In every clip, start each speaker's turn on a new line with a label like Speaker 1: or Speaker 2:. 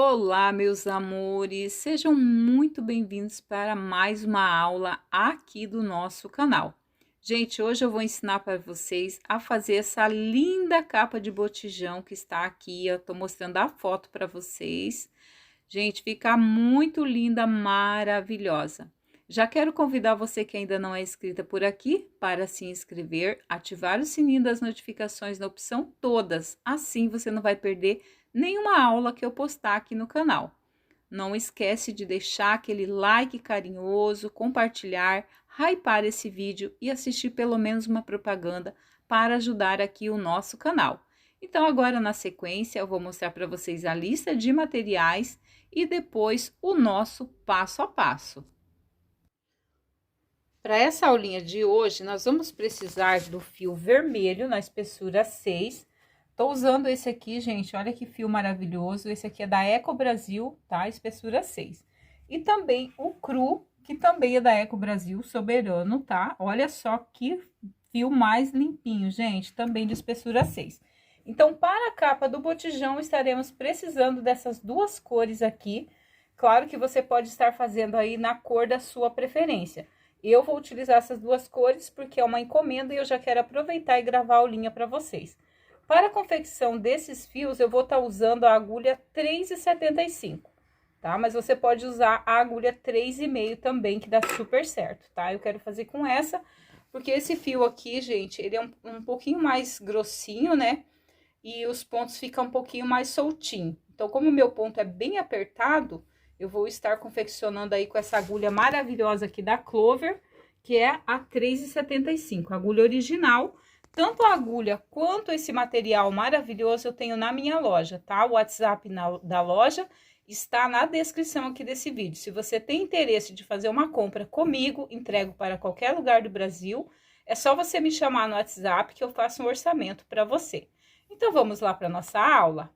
Speaker 1: Olá, meus amores, sejam muito bem-vindos para mais uma aula aqui do nosso canal. Gente, hoje eu vou ensinar para vocês a fazer essa linda capa de botijão que está aqui. Eu tô mostrando a foto para vocês. Gente, fica muito linda, maravilhosa. Já quero convidar você que ainda não é inscrita por aqui para se inscrever, ativar o sininho das notificações na opção todas. Assim você não vai perder nenhuma aula que eu postar aqui no canal. Não esquece de deixar aquele like carinhoso, compartilhar, hypar esse vídeo e assistir pelo menos uma propaganda para ajudar aqui o nosso canal. Então agora na sequência eu vou mostrar para vocês a lista de materiais e depois o nosso passo a passo. Para essa aulinha de hoje, nós vamos precisar do fio vermelho na espessura 6. Tô usando esse aqui, gente, olha que fio maravilhoso. Esse aqui é da Eco Brasil, tá? Espessura 6. E também o cru, que também é da Eco Brasil, soberano, tá? Olha só que fio mais limpinho, gente, também de espessura 6. Então, para a capa do botijão, estaremos precisando dessas duas cores aqui. Claro que você pode estar fazendo aí na cor da sua preferência. Eu vou utilizar essas duas cores porque é uma encomenda e eu já quero aproveitar e gravar a aulinha para vocês. Para a confecção desses fios, eu vou estar usando a agulha 3,75, tá? Mas você pode usar a agulha 3,5 também, que dá super certo, tá? Eu quero fazer com essa, porque esse fio aqui, gente, ele é um pouquinho mais grossinho, né? E os pontos ficam um pouquinho mais soltinho. Então, como o meu ponto é bem apertado, eu vou estar confeccionando aí com essa agulha maravilhosa aqui da Clover, que é a 3,75, agulha original. Tanto a agulha quanto esse material maravilhoso eu tenho na minha loja, tá? O WhatsApp da loja está na descrição aqui desse vídeo. Se você tem interesse de fazer uma compra comigo, entrego para qualquer lugar do Brasil, é só você me chamar no WhatsApp que eu faço um orçamento para você. Então, vamos lá para nossa aula?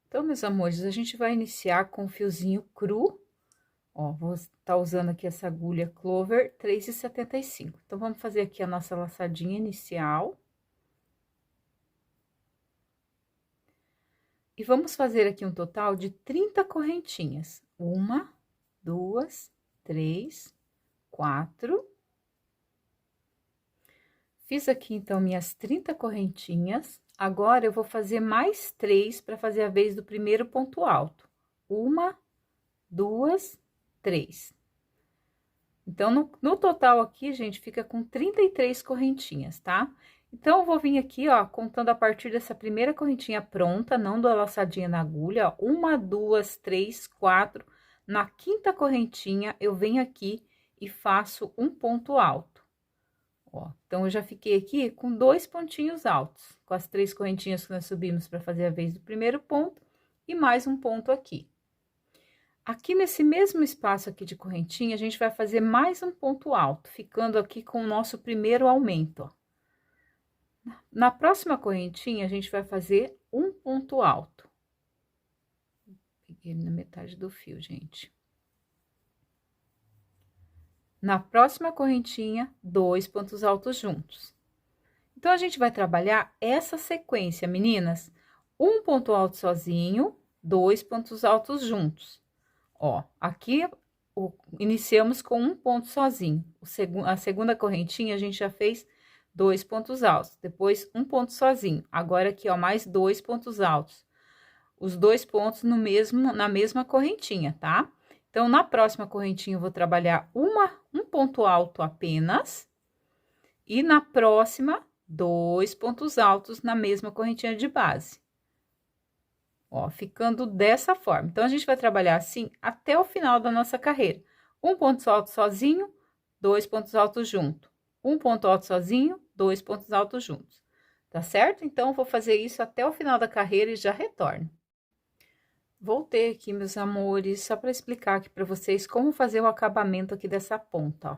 Speaker 1: Então, meus amores, a gente vai iniciar com o fiozinho cru. Ó, vou estar usando aqui essa agulha Clover 3,75. Então, vamos fazer aqui a nossa laçadinha inicial. E vamos fazer aqui um total de 30 correntinhas. 1, 2, 3, 4. Fiz aqui, então, minhas 30 correntinhas. Agora, eu vou fazer mais 3 para fazer a vez do primeiro ponto alto. 1, 2, 3. Então, no total aqui, gente, fica com 33 correntinhas, tá? Então, eu vou vir aqui, ó, contando a partir dessa primeira correntinha pronta, não da laçadinha na agulha, ó. 1, 2, 3, 4. Na quinta correntinha, eu venho aqui e faço um ponto alto. Ó, então, eu já fiquei aqui com 2 pontinhos altos, com as 3 correntinhas que nós subimos para fazer a vez do primeiro ponto, e mais um ponto aqui. Aqui nesse mesmo espaço aqui de correntinha, a gente vai fazer mais um ponto alto, ficando aqui com o nosso primeiro aumento, ó. Na próxima correntinha, a gente vai fazer um ponto alto. Peguei na metade do fio, gente. Na próxima correntinha, 2 pontos altos juntos. Então, a gente vai trabalhar essa sequência, meninas. Um ponto alto sozinho, 2 pontos altos juntos. Ó, aqui iniciamos com um ponto sozinho. A segunda correntinha, a gente já fez 2 pontos altos. Depois, um ponto sozinho. Agora, aqui, ó, mais 2 pontos altos. Os 2 pontos na mesma correntinha, tá? Então, na próxima correntinha, eu vou trabalhar um ponto alto apenas. E na próxima, 2 pontos altos na mesma correntinha de base. Ó, ficando dessa forma. Então, a gente vai trabalhar assim até o final da nossa carreira. Um ponto alto sozinho, 2 pontos altos junto. Um ponto alto sozinho, 2 pontos altos juntos. Tá certo? Então, vou fazer isso até o final da carreira e já retorno. Voltei aqui, meus amores, só para explicar aqui para vocês como fazer o acabamento aqui dessa ponta, ó.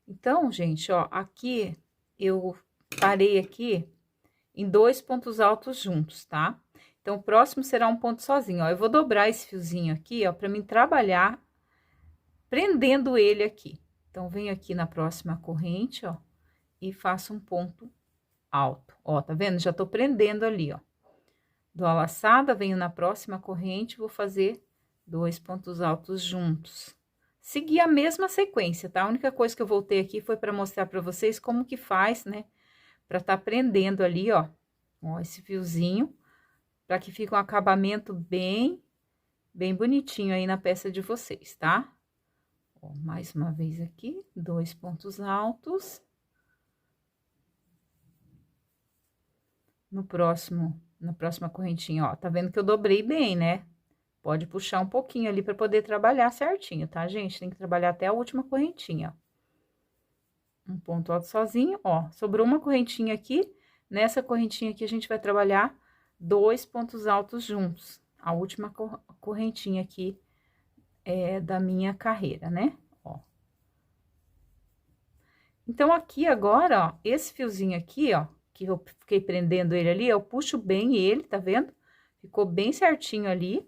Speaker 1: Então, gente, ó, aqui eu parei aqui em 2 pontos altos juntos, tá? Então, o próximo será um ponto sozinho, ó. Eu vou dobrar esse fiozinho aqui, ó, para mim trabalhar prendendo ele aqui. Então, venho aqui na próxima corrente, ó, e faço um ponto alto, ó, tá vendo? Já tô prendendo ali, ó. Dou a laçada, venho na próxima corrente, vou fazer 2 pontos altos juntos. Seguir a mesma sequência, tá? A única coisa que eu voltei aqui foi para mostrar para vocês como que faz, né? Para tá prendendo ali, ó, esse fiozinho, para que fique um acabamento bem bonitinho aí na peça de vocês, tá? Ó, mais uma vez aqui, 2 pontos altos. Na próxima correntinha, ó, tá vendo que eu dobrei bem, né? Pode puxar um pouquinho ali para poder trabalhar certinho, tá, gente? Tem que trabalhar até a última correntinha, ó. Um ponto alto sozinho, ó. Sobrou uma correntinha aqui. Nessa correntinha aqui, a gente vai trabalhar 2 pontos altos juntos. A última correntinha aqui da minha carreira, né? Ó. Então, aqui agora, ó, esse fiozinho aqui, ó, que eu fiquei prendendo ele ali, eu puxo bem ele, tá vendo? Ficou bem certinho ali.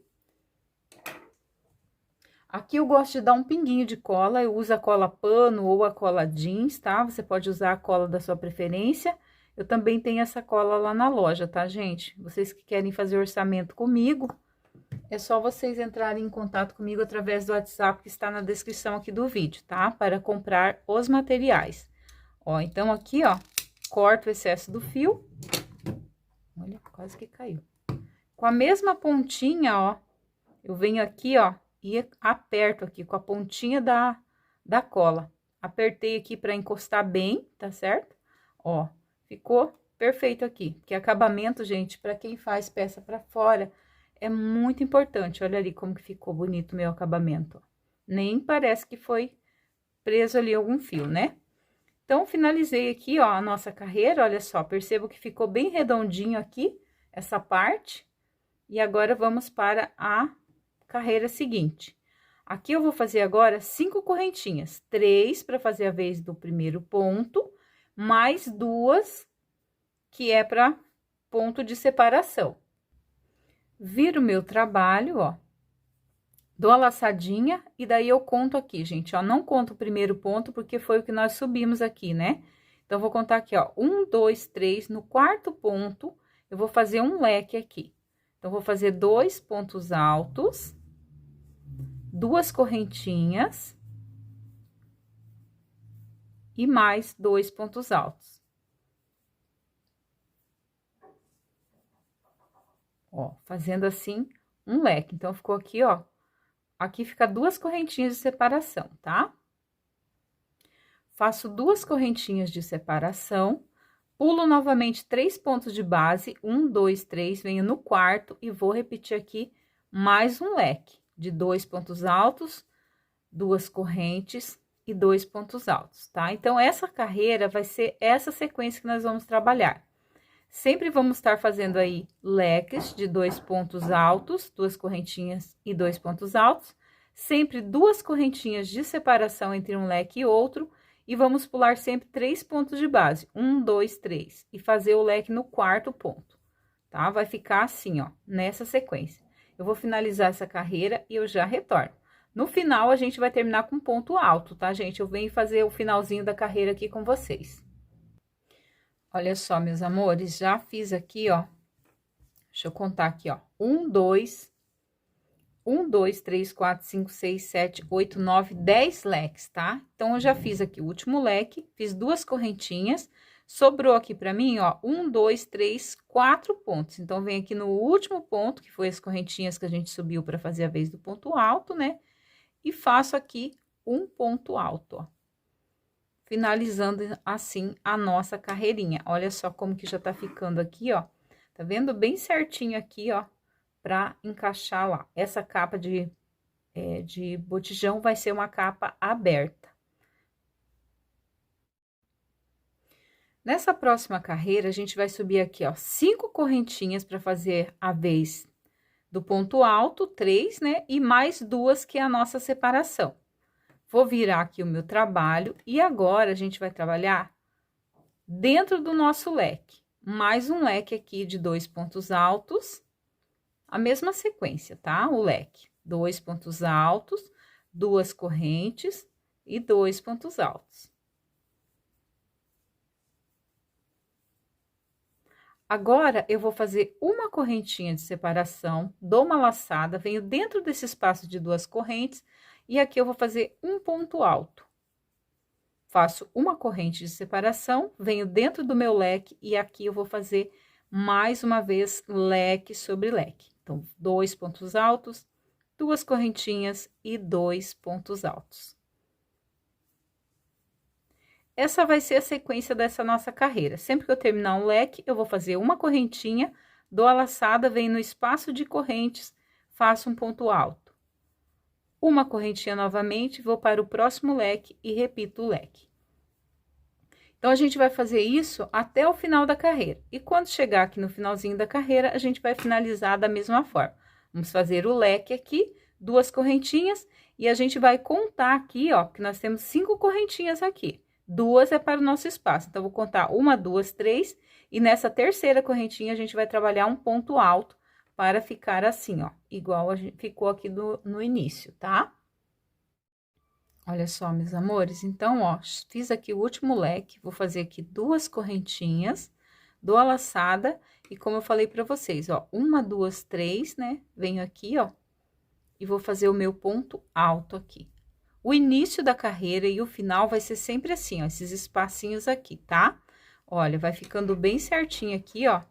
Speaker 1: Aqui eu gosto de dar um pinguinho de cola, eu uso a cola pano ou a cola jeans, tá? Você pode usar a cola da sua preferência. Eu também tenho essa cola lá na loja, tá, gente? Vocês que querem fazer orçamento comigo, é só vocês entrarem em contato comigo através do WhatsApp que está na descrição aqui do vídeo, tá? Para comprar os materiais. Ó, então aqui, ó, corto o excesso do fio. Olha, quase que caiu. Com a mesma pontinha, ó, eu venho aqui, ó, e aperto aqui com a pontinha da cola. Apertei aqui para encostar bem, tá certo? Ó, ficou perfeito aqui. Que acabamento, gente, para quem faz peça para fora, é muito importante. Olha ali como que ficou bonito o meu acabamento, ó. Nem parece que foi preso ali algum fio, né? Então, finalizei aqui, ó, a nossa carreira, olha só, percebo que ficou bem redondinho aqui, essa parte. E agora, vamos para a carreira seguinte. Aqui eu vou fazer agora 5 correntinhas, 3 para fazer a vez do primeiro ponto, mais 2 que é para ponto de separação. Viro o meu trabalho, ó, dou a laçadinha e daí eu conto aqui, gente, ó, não conto o primeiro ponto porque foi o que nós subimos aqui, né? Então, vou contar aqui, ó, 1, 2, 3, no quarto ponto, eu vou fazer um leque aqui. Então, vou fazer 2 pontos altos, 2 correntinhas e mais 2 pontos altos. Ó, fazendo assim um leque. Então, ficou aqui, ó, aqui fica 2 correntinhas de separação, tá? Faço 2 correntinhas de separação, pulo novamente 3 pontos de base, 1, 2, 3, venho no quarto e vou repetir aqui mais um leque de 2 pontos altos, 2 correntes e 2 pontos altos, tá? Então, essa carreira vai ser essa sequência que nós vamos trabalhar. Sempre vamos estar fazendo aí leques de 2 pontos altos, 2 correntinhas e 2 pontos altos, sempre 2 correntinhas de separação entre um leque e outro, e vamos pular sempre 3 pontos de base, 1, 2, 3, e fazer o leque no quarto ponto, tá? Vai ficar assim, ó, nessa sequência. Eu vou finalizar essa carreira e eu já retorno. No final, a gente vai terminar com ponto alto, tá, gente? Eu venho fazer o finalzinho da carreira aqui com vocês. Olha só, meus amores, já fiz aqui, ó. Deixa eu contar aqui, ó. 1, 2, 3, 4, 5, 6, 7, 8, 9, 10 leques, tá? Então, eu já fiz aqui o último leque, fiz 2 correntinhas, sobrou aqui pra mim, ó, 1, 2, 3, 4 pontos. Então, vem aqui no último ponto, que foi as correntinhas que a gente subiu pra fazer a vez do ponto alto, né? E faço aqui um ponto alto, ó. Finalizando assim a nossa carreirinha. Olha só como que já tá ficando aqui, ó. Tá vendo? Bem certinho aqui, ó, pra encaixar lá. Essa capa de botijão vai ser uma capa aberta. Nessa próxima carreira, a gente vai subir aqui, ó, 5 correntinhas para fazer a vez do ponto alto, 3, né? E mais 2 que é a nossa separação. Vou virar aqui o meu trabalho e agora a gente vai trabalhar dentro do nosso leque. Mais um leque aqui de 2 pontos altos, a mesma sequência, tá? O leque, 2 pontos altos, 2 correntes e 2 pontos altos. Agora, eu vou fazer uma correntinha de separação, dou uma laçada, venho dentro desse espaço de 2 correntes, e aqui eu vou fazer um ponto alto. Faço uma corrente de separação, venho dentro do meu leque, e aqui eu vou fazer mais uma vez leque sobre leque. Então, 2 pontos altos, 2 correntinhas e 2 pontos altos. Essa vai ser a sequência dessa nossa carreira. Sempre que eu terminar um leque, eu vou fazer uma correntinha, dou a laçada, venho no espaço de correntes, faço um ponto alto. Uma correntinha novamente, vou para o próximo leque e repito o leque. Então, a gente vai fazer isso até o final da carreira. E quando chegar aqui no finalzinho da carreira, a gente vai finalizar da mesma forma. Vamos fazer o leque aqui, 2 correntinhas, e a gente vai contar aqui, ó, que nós temos 5 correntinhas aqui. 2 é para o nosso espaço. Então, vou contar 1, 2, 3, e nessa terceira correntinha, a gente vai trabalhar um ponto alto para ficar assim, ó, igual a gente ficou aqui no início, tá? Olha só, meus amores, então, ó, fiz aqui o último leque, vou fazer aqui 2 correntinhas, dou a laçada, e como eu falei pra vocês, ó, 1, 2, 3, né? Venho aqui, ó, e vou fazer o meu ponto alto aqui. O início da carreira e o final vai ser sempre assim, ó, esses espacinhos aqui, tá? Olha, vai ficando bem certinho aqui, ó,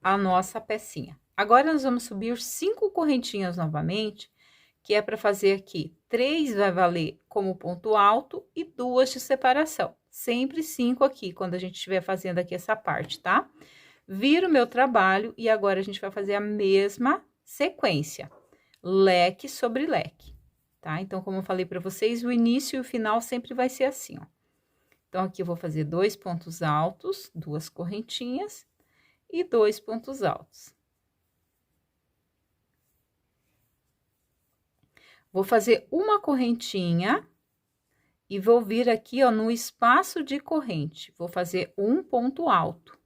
Speaker 1: a nossa pecinha. Agora, nós vamos subir 5 correntinhas novamente, que é para fazer aqui 3 vai valer como ponto alto e 2 de separação. Sempre 5 aqui, quando a gente estiver fazendo aqui essa parte, tá? Viro o meu trabalho e agora a gente vai fazer a mesma sequência, leque sobre leque, tá? Então, como eu falei para vocês, o início e o final sempre vai ser assim, ó. Então, aqui eu vou fazer 2 pontos altos, 2 correntinhas e 2 pontos altos. Vou fazer uma correntinha e vou vir aqui, ó, no espaço de corrente, vou fazer um ponto alto.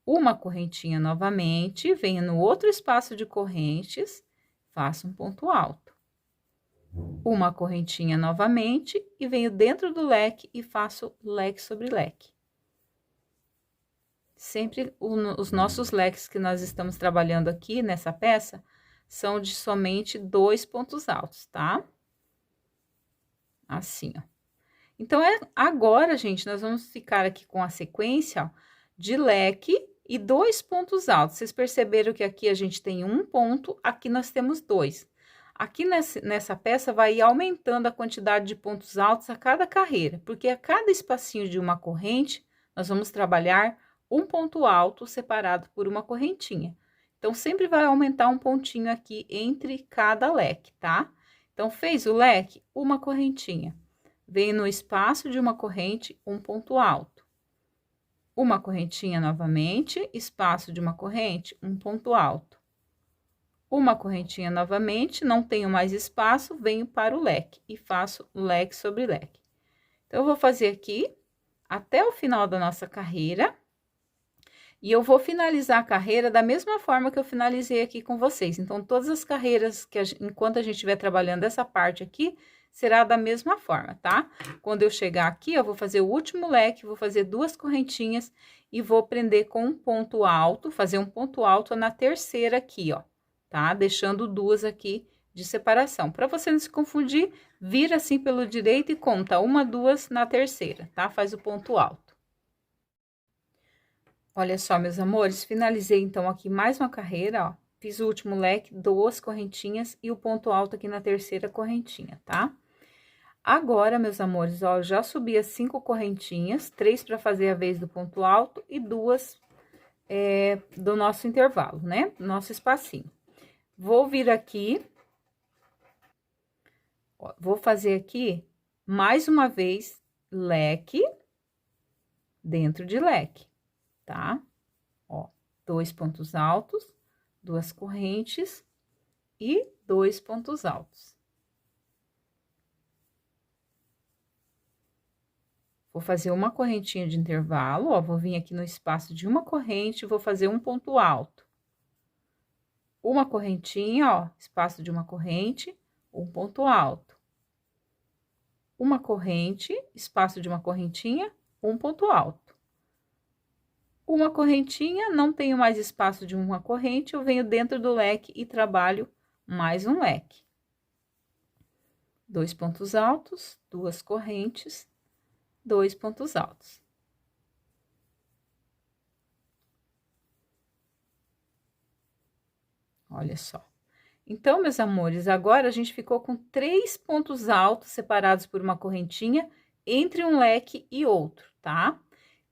Speaker 1: Uma correntinha novamente, venho no outro espaço de correntes, faço um ponto alto. Uma correntinha novamente e venho dentro do leque e faço leque sobre leque. Sempre os nossos leques que nós estamos trabalhando aqui nessa peça são de somente 2 pontos altos, tá? Assim, ó. Então, agora, gente, nós vamos ficar aqui com a sequência, ó, de leque e 2 pontos altos. Vocês perceberam que aqui a gente tem um ponto, aqui nós temos 2. Aqui nessa peça vai aumentando a quantidade de pontos altos a cada carreira, porque a cada espacinho de uma corrente, nós vamos trabalhar um ponto alto separado por uma correntinha. Então, sempre vai aumentar um pontinho aqui entre cada leque, tá? Então, fez o leque, uma correntinha. Vem no espaço de uma corrente, um ponto alto. Uma correntinha novamente, espaço de uma corrente, um ponto alto. Uma correntinha novamente, não tenho mais espaço, venho para o leque e faço leque sobre leque. Então, eu vou fazer aqui até o final da nossa carreira. E eu vou finalizar a carreira da mesma forma que eu finalizei aqui com vocês. Então, todas as carreiras que enquanto a gente estiver trabalhando essa parte aqui, será da mesma forma, tá? Quando eu chegar aqui, eu vou fazer o último leque, vou fazer 2 correntinhas e vou prender com um ponto alto, fazer um ponto alto na terceira aqui, ó, tá? Deixando 2 aqui de separação. Para você não se confundir, vira assim pelo direito e conta 1, 2 na terceira, tá? Faz o ponto alto. Olha só, meus amores, finalizei então aqui mais uma carreira, ó. Fiz o último leque, 2 correntinhas e o ponto alto aqui na terceira correntinha, tá? Agora, meus amores, ó, eu já subi as 5 correntinhas, 3 para fazer a vez do ponto alto e 2 do nosso intervalo, né? Nosso espacinho. Vou vir aqui, ó, vou fazer aqui mais uma vez leque dentro de leque. Tá? Ó, 2 pontos altos, 2 correntes e 2 pontos altos. Vou fazer uma correntinha de intervalo, ó, vou vir aqui no espaço de uma corrente, vou fazer um ponto alto. Uma correntinha, ó, espaço de uma corrente, um ponto alto. Uma corrente, espaço de uma correntinha, um ponto alto. uma correntinha, não tenho mais espaço de uma corrente, eu venho dentro do leque e trabalho mais um leque. 2 pontos altos, 2 correntes, 2 pontos altos. Olha só. Então, meus amores, agora a gente ficou com 3 pontos altos separados por uma correntinha entre um leque e outro, tá?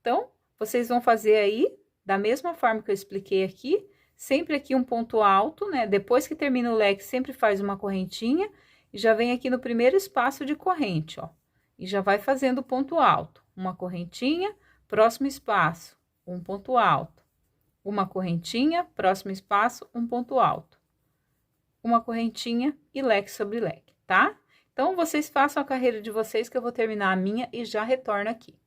Speaker 1: Então, vocês vão fazer aí da mesma forma que eu expliquei aqui, sempre aqui um ponto alto, né? Depois que termina o leque, sempre faz uma correntinha e já vem aqui no primeiro espaço de corrente, ó. E já vai fazendo ponto alto, uma correntinha, próximo espaço, um ponto alto. Uma correntinha, próximo espaço, um ponto alto. Uma correntinha e leque sobre leque, tá? Então, vocês façam a carreira de vocês que eu vou terminar a minha e já retorno aqui.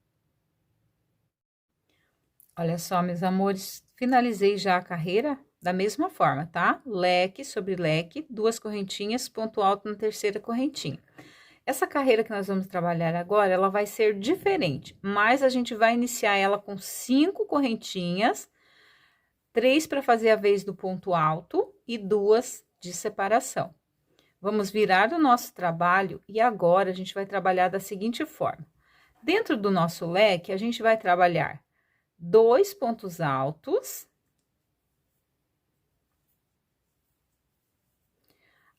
Speaker 1: Olha só, meus amores, finalizei já a carreira da mesma forma, tá? Leque sobre leque, 2 correntinhas, ponto alto na terceira correntinha. Essa carreira que nós vamos trabalhar agora, ela vai ser diferente, mas a gente vai iniciar ela com 5 correntinhas, 3 para fazer a vez do ponto alto e 2 de separação. Vamos virar o nosso trabalho e agora a gente vai trabalhar da seguinte forma. Dentro do nosso leque, a gente vai trabalhar 2 pontos altos,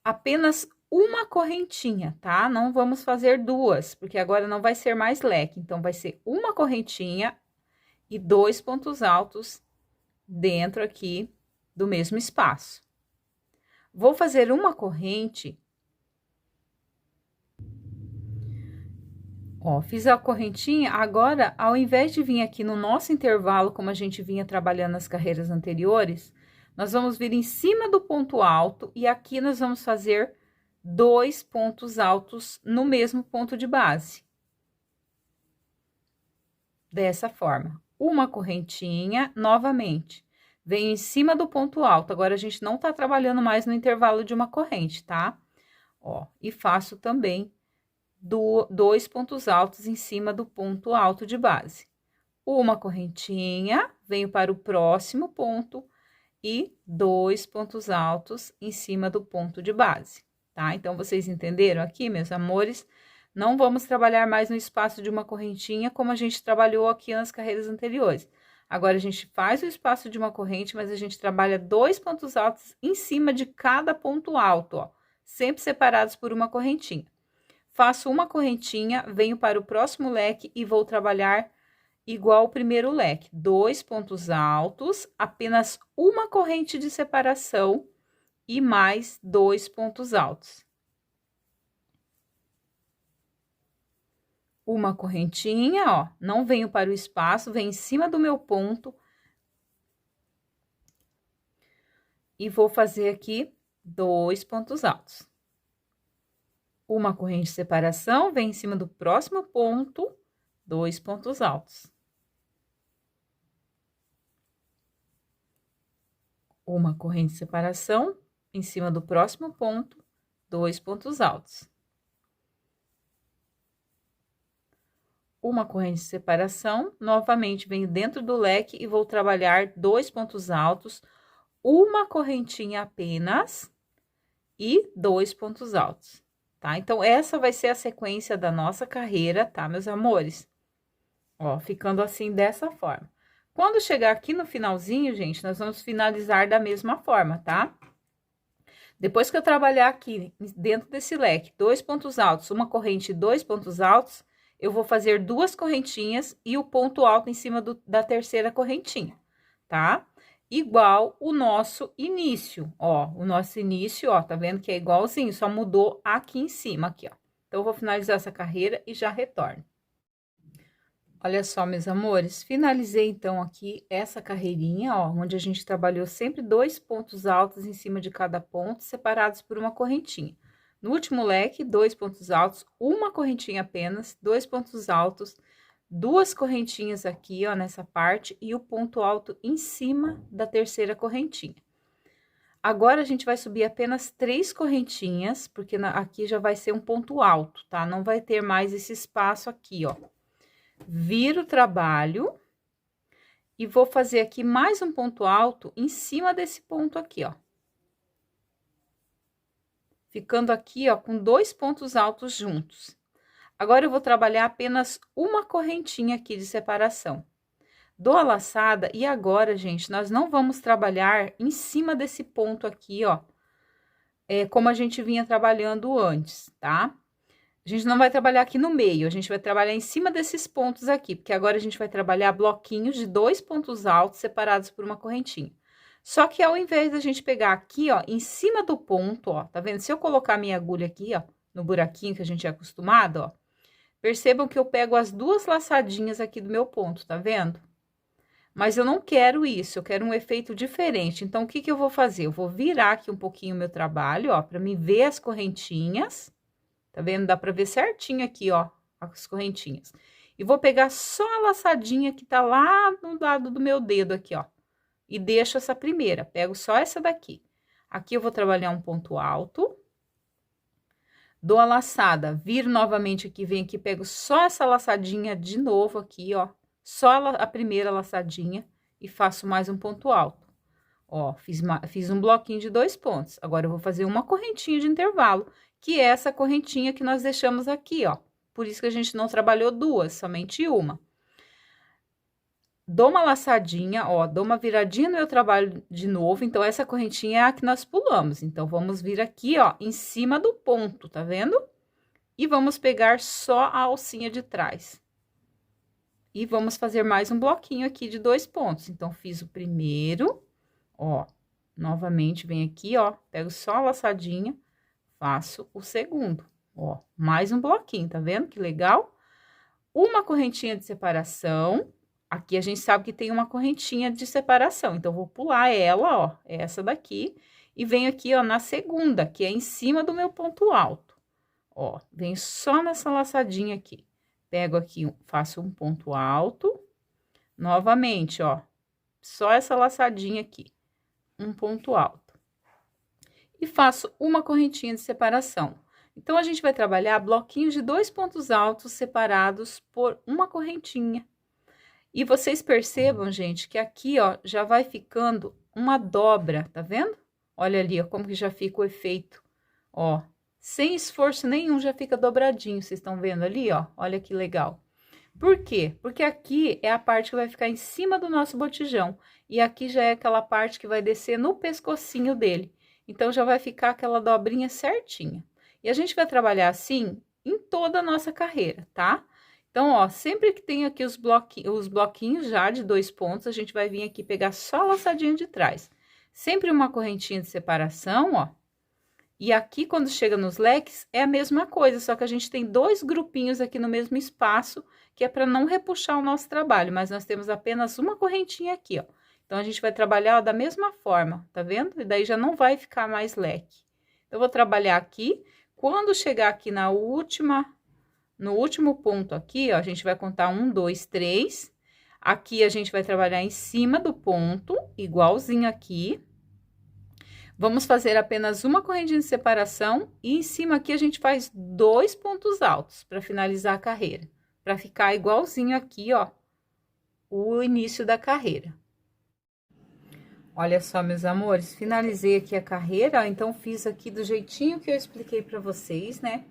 Speaker 1: apenas uma correntinha, tá? Não vamos fazer duas, porque agora não vai ser mais leque, então vai ser uma correntinha e 2 pontos altos dentro aqui do mesmo espaço. Vou fazer uma corrente. Ó, fiz a correntinha, agora, ao invés de vir aqui no nosso intervalo, como a gente vinha trabalhando nas carreiras anteriores, nós vamos vir em cima do ponto alto e aqui nós vamos fazer 2 pontos altos no mesmo ponto de base. Dessa forma, uma correntinha, novamente. Venho em cima do ponto alto, agora a gente não tá trabalhando mais no intervalo de uma corrente, tá? Ó, e faço também 2 pontos altos em cima do ponto alto de base. Uma correntinha, venho para o próximo ponto e 2 pontos altos em cima do ponto de base, tá? Então, vocês entenderam aqui, meus amores? Não vamos trabalhar mais no espaço de uma correntinha como a gente trabalhou aqui nas carreiras anteriores. Agora, a gente faz o espaço de uma corrente, mas a gente trabalha 2 pontos altos em cima de cada ponto alto, ó, sempre separados por uma correntinha. Faço uma correntinha, venho para o próximo leque e vou trabalhar igual o primeiro leque. 2 pontos altos, apenas uma corrente de separação e mais 2 pontos altos. Uma correntinha, ó, não venho para o espaço, venho em cima do meu ponto. E vou fazer aqui 2 pontos altos. Uma corrente de separação, vem em cima do próximo ponto, 2 pontos altos. Uma corrente de separação, em cima do próximo ponto, 2 pontos altos. Uma corrente de separação, novamente venho dentro do leque e vou trabalhar 2 pontos altos, uma correntinha apenas e 2 pontos altos, tá? Então, essa vai ser a sequência da nossa carreira, tá, meus amores? Ó, ficando assim dessa forma. Quando chegar aqui no finalzinho, gente, nós vamos finalizar da mesma forma, tá? Depois que eu trabalhar aqui dentro desse leque, 2 pontos altos, uma corrente e 2 pontos altos, eu vou fazer 2 correntinhas e o ponto alto em cima da terceira correntinha, tá? Igual o nosso início, ó, o nosso início, ó, tá vendo que é igualzinho, só mudou aqui em cima, aqui, ó. Então, eu vou finalizar essa carreira e já retorno. Olha só, meus amores, finalizei então aqui essa carreirinha, ó, onde a gente trabalhou sempre 2 pontos altos em cima de cada ponto, separados por uma correntinha. No último leque, 2 pontos altos, uma correntinha apenas, 2 pontos altos, 2 correntinhas aqui, ó, nessa parte, e o ponto alto em cima da terceira correntinha. Agora, a gente vai subir apenas 3 correntinhas, porque aqui já vai ser um ponto alto, tá? Não vai ter mais esse espaço aqui, ó. Viro o trabalho e vou fazer aqui mais um ponto alto em cima desse ponto aqui, ó. Ficando aqui, ó, com 2 pontos altos juntos. Agora, eu vou trabalhar apenas uma correntinha aqui de separação. Dou a laçada e agora, gente, nós não vamos trabalhar em cima desse ponto aqui, ó, como a gente vinha trabalhando antes, tá? A gente não vai trabalhar aqui no meio, a gente vai trabalhar em cima desses pontos aqui, porque agora a gente vai trabalhar bloquinhos de 2 pontos altos separados por uma correntinha. Só que ao invés da gente pegar aqui, ó, em cima do ponto, ó, tá vendo? Se eu colocar minha agulha aqui, ó, no buraquinho que a gente é acostumado, ó, percebam que eu pego as 2 laçadinhas aqui do meu ponto, tá vendo? Mas eu não quero isso, eu quero um efeito diferente. Então, o que que eu vou fazer? Eu vou virar aqui um pouquinho o meu trabalho, ó, pra mim ver as correntinhas. Tá vendo? Dá pra ver certinho aqui, ó, as correntinhas. E vou pegar só a laçadinha que tá lá no lado do meu dedo aqui, ó. E deixo essa primeira, pego só essa daqui. Aqui eu vou trabalhar um ponto alto. Dou a laçada, viro novamente aqui, venho aqui, pego só essa laçadinha de novo aqui, ó. Só a primeira laçadinha e faço mais um ponto alto. Ó, fiz um bloquinho de 2 pontos. Agora, eu vou fazer uma correntinha de intervalo, que é essa correntinha que nós deixamos aqui, ó. Por isso que a gente não trabalhou 2, somente uma. Dou uma laçadinha, ó, dou uma viradinha no meu trabalho de novo. Então, essa correntinha é a que nós pulamos. Então, vamos vir aqui, ó, em cima do ponto, tá vendo? E vamos pegar só a alcinha de trás. E vamos fazer mais um bloquinho aqui de 2 pontos. Então, fiz o primeiro, ó, novamente, vem aqui, ó, pego só a laçadinha, faço o segundo, ó, mais um bloquinho, tá vendo que legal? Uma correntinha de separação, aqui a gente sabe que tem uma correntinha de separação, então, vou pular ela, ó, essa daqui, e venho aqui, ó, na segunda, que é em cima do meu ponto alto, ó, venho só nessa laçadinha aqui. Pego aqui, faço um ponto alto, novamente, ó, só essa laçadinha aqui, um ponto alto. E faço uma correntinha de separação. Então, a gente vai trabalhar bloquinhos de 2 pontos altos separados por uma correntinha. E vocês percebam, gente, que aqui, ó, já vai ficando uma dobra, tá vendo? Olha ali, ó, como que já fica o efeito, ó. Sem esforço nenhum, já fica dobradinho, vocês estão vendo ali, ó? Olha que legal. Por quê? Porque aqui é a parte que vai ficar em cima do nosso botijão. E aqui já é aquela parte que vai descer no pescocinho dele. Então, já vai ficar aquela dobrinha certinha. E a gente vai trabalhar assim em toda a nossa carreira, tá? Então, ó, sempre que tem aqui os bloquinhos já de 2 pontos, a gente vai vir aqui pegar só a laçadinha de trás. Sempre uma correntinha de separação, ó. E aqui, quando chega nos leques, é a mesma coisa, só que a gente tem 2 grupinhos aqui no mesmo espaço, que é para não repuxar o nosso trabalho, mas nós temos apenas uma correntinha aqui, ó. Então, a gente vai trabalhar, ó, da mesma forma, tá vendo? E daí já não vai ficar mais leque. Eu vou trabalhar aqui, quando chegar aqui no último ponto aqui, ó, a gente vai contar 1, 2, 3. Aqui, a gente vai trabalhar em cima do ponto, igualzinho aqui. Vamos fazer apenas uma correntinha de separação e em cima aqui a gente faz 2 pontos altos para finalizar a carreira, para ficar igualzinho aqui, ó, o início da carreira. Olha só, meus amores, finalizei aqui a carreira, ó, então fiz aqui do jeitinho que eu expliquei para vocês, né?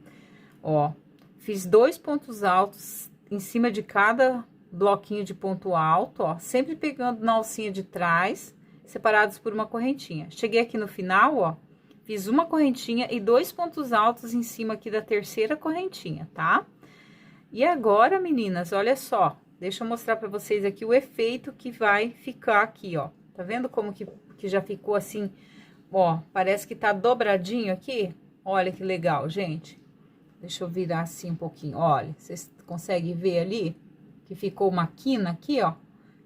Speaker 1: Ó, fiz 2 pontos altos em cima de cada bloquinho de ponto alto, ó, sempre pegando na alcinha de trás, separados por uma correntinha. Cheguei aqui no final, ó, fiz uma correntinha e 2 pontos altos em cima aqui da terceira correntinha, tá? E agora, meninas, olha só, deixa eu mostrar pra vocês aqui o efeito que vai ficar aqui, ó. Tá vendo como que já ficou assim, ó, parece que tá dobradinho aqui? Olha que legal, gente. Deixa eu virar assim um pouquinho, olha, vocês conseguem ver ali? Que ficou uma quina aqui, ó.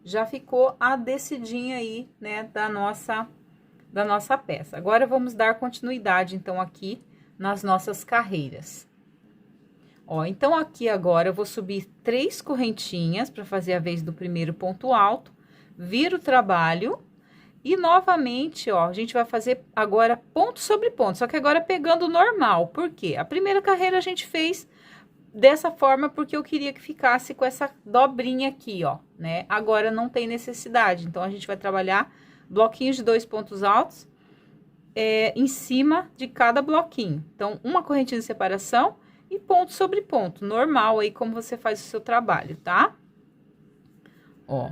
Speaker 1: Já ficou a descidinha aí, né, da nossa peça. Agora, vamos dar continuidade, então, aqui nas nossas carreiras. Ó, então, aqui agora, eu vou subir 3 correntinhas para fazer a vez do primeiro ponto alto, viro o trabalho e, novamente, ó, a gente vai fazer agora ponto sobre ponto, só que agora pegando normal. Por quê? A primeira carreira a gente fez dessa forma porque eu queria que ficasse com essa dobrinha aqui, ó, né? Agora não tem necessidade, então a gente vai trabalhar bloquinhos de 2 pontos altos em cima de cada bloquinho. Então, uma correntinha de separação e ponto sobre ponto, normal aí como você faz o seu trabalho, tá? Ó,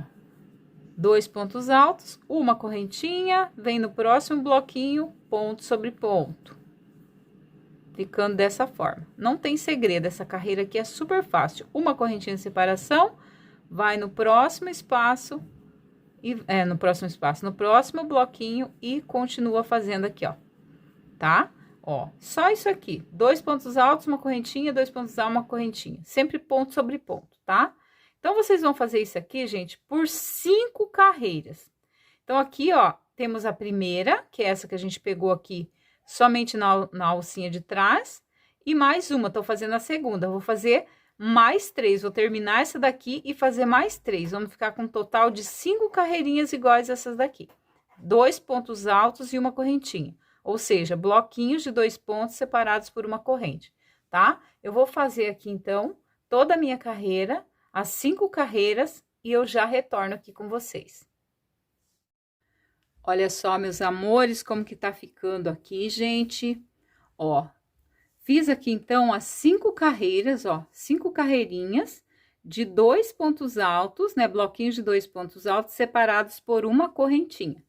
Speaker 1: 2 pontos altos, uma correntinha, vem no próximo bloquinho, ponto sobre ponto. Ficando dessa forma. Não tem segredo, essa carreira aqui é super fácil. Uma correntinha de separação, vai no próximo espaço, no próximo bloquinho e continua fazendo aqui, ó, tá? Ó, só isso aqui, 2 pontos altos, uma correntinha, 2 pontos altos, uma correntinha. Sempre ponto sobre ponto, tá? Então, vocês vão fazer isso aqui, gente, por 5 carreiras. Então, aqui, ó, temos a primeira, que é essa que a gente pegou aqui, somente na alcinha de trás, e mais uma, tô fazendo a segunda. Vou fazer mais 3, vou terminar essa daqui e fazer mais 3. Vamos ficar com um total de 5 carreirinhas iguais a essas daqui. 2 pontos altos e uma correntinha. Ou seja, bloquinhos de 2 pontos separados por uma corrente, tá? Eu vou fazer aqui, então, toda a minha carreira, as 5 carreiras, e eu já retorno aqui com vocês. Olha só, meus amores, como que tá ficando aqui, gente. Ó, fiz aqui, então, as 5 carreiras, ó, 5 carreirinhas de 2 pontos altos, né? Bloquinhos de 2 pontos altos separados por uma correntinha.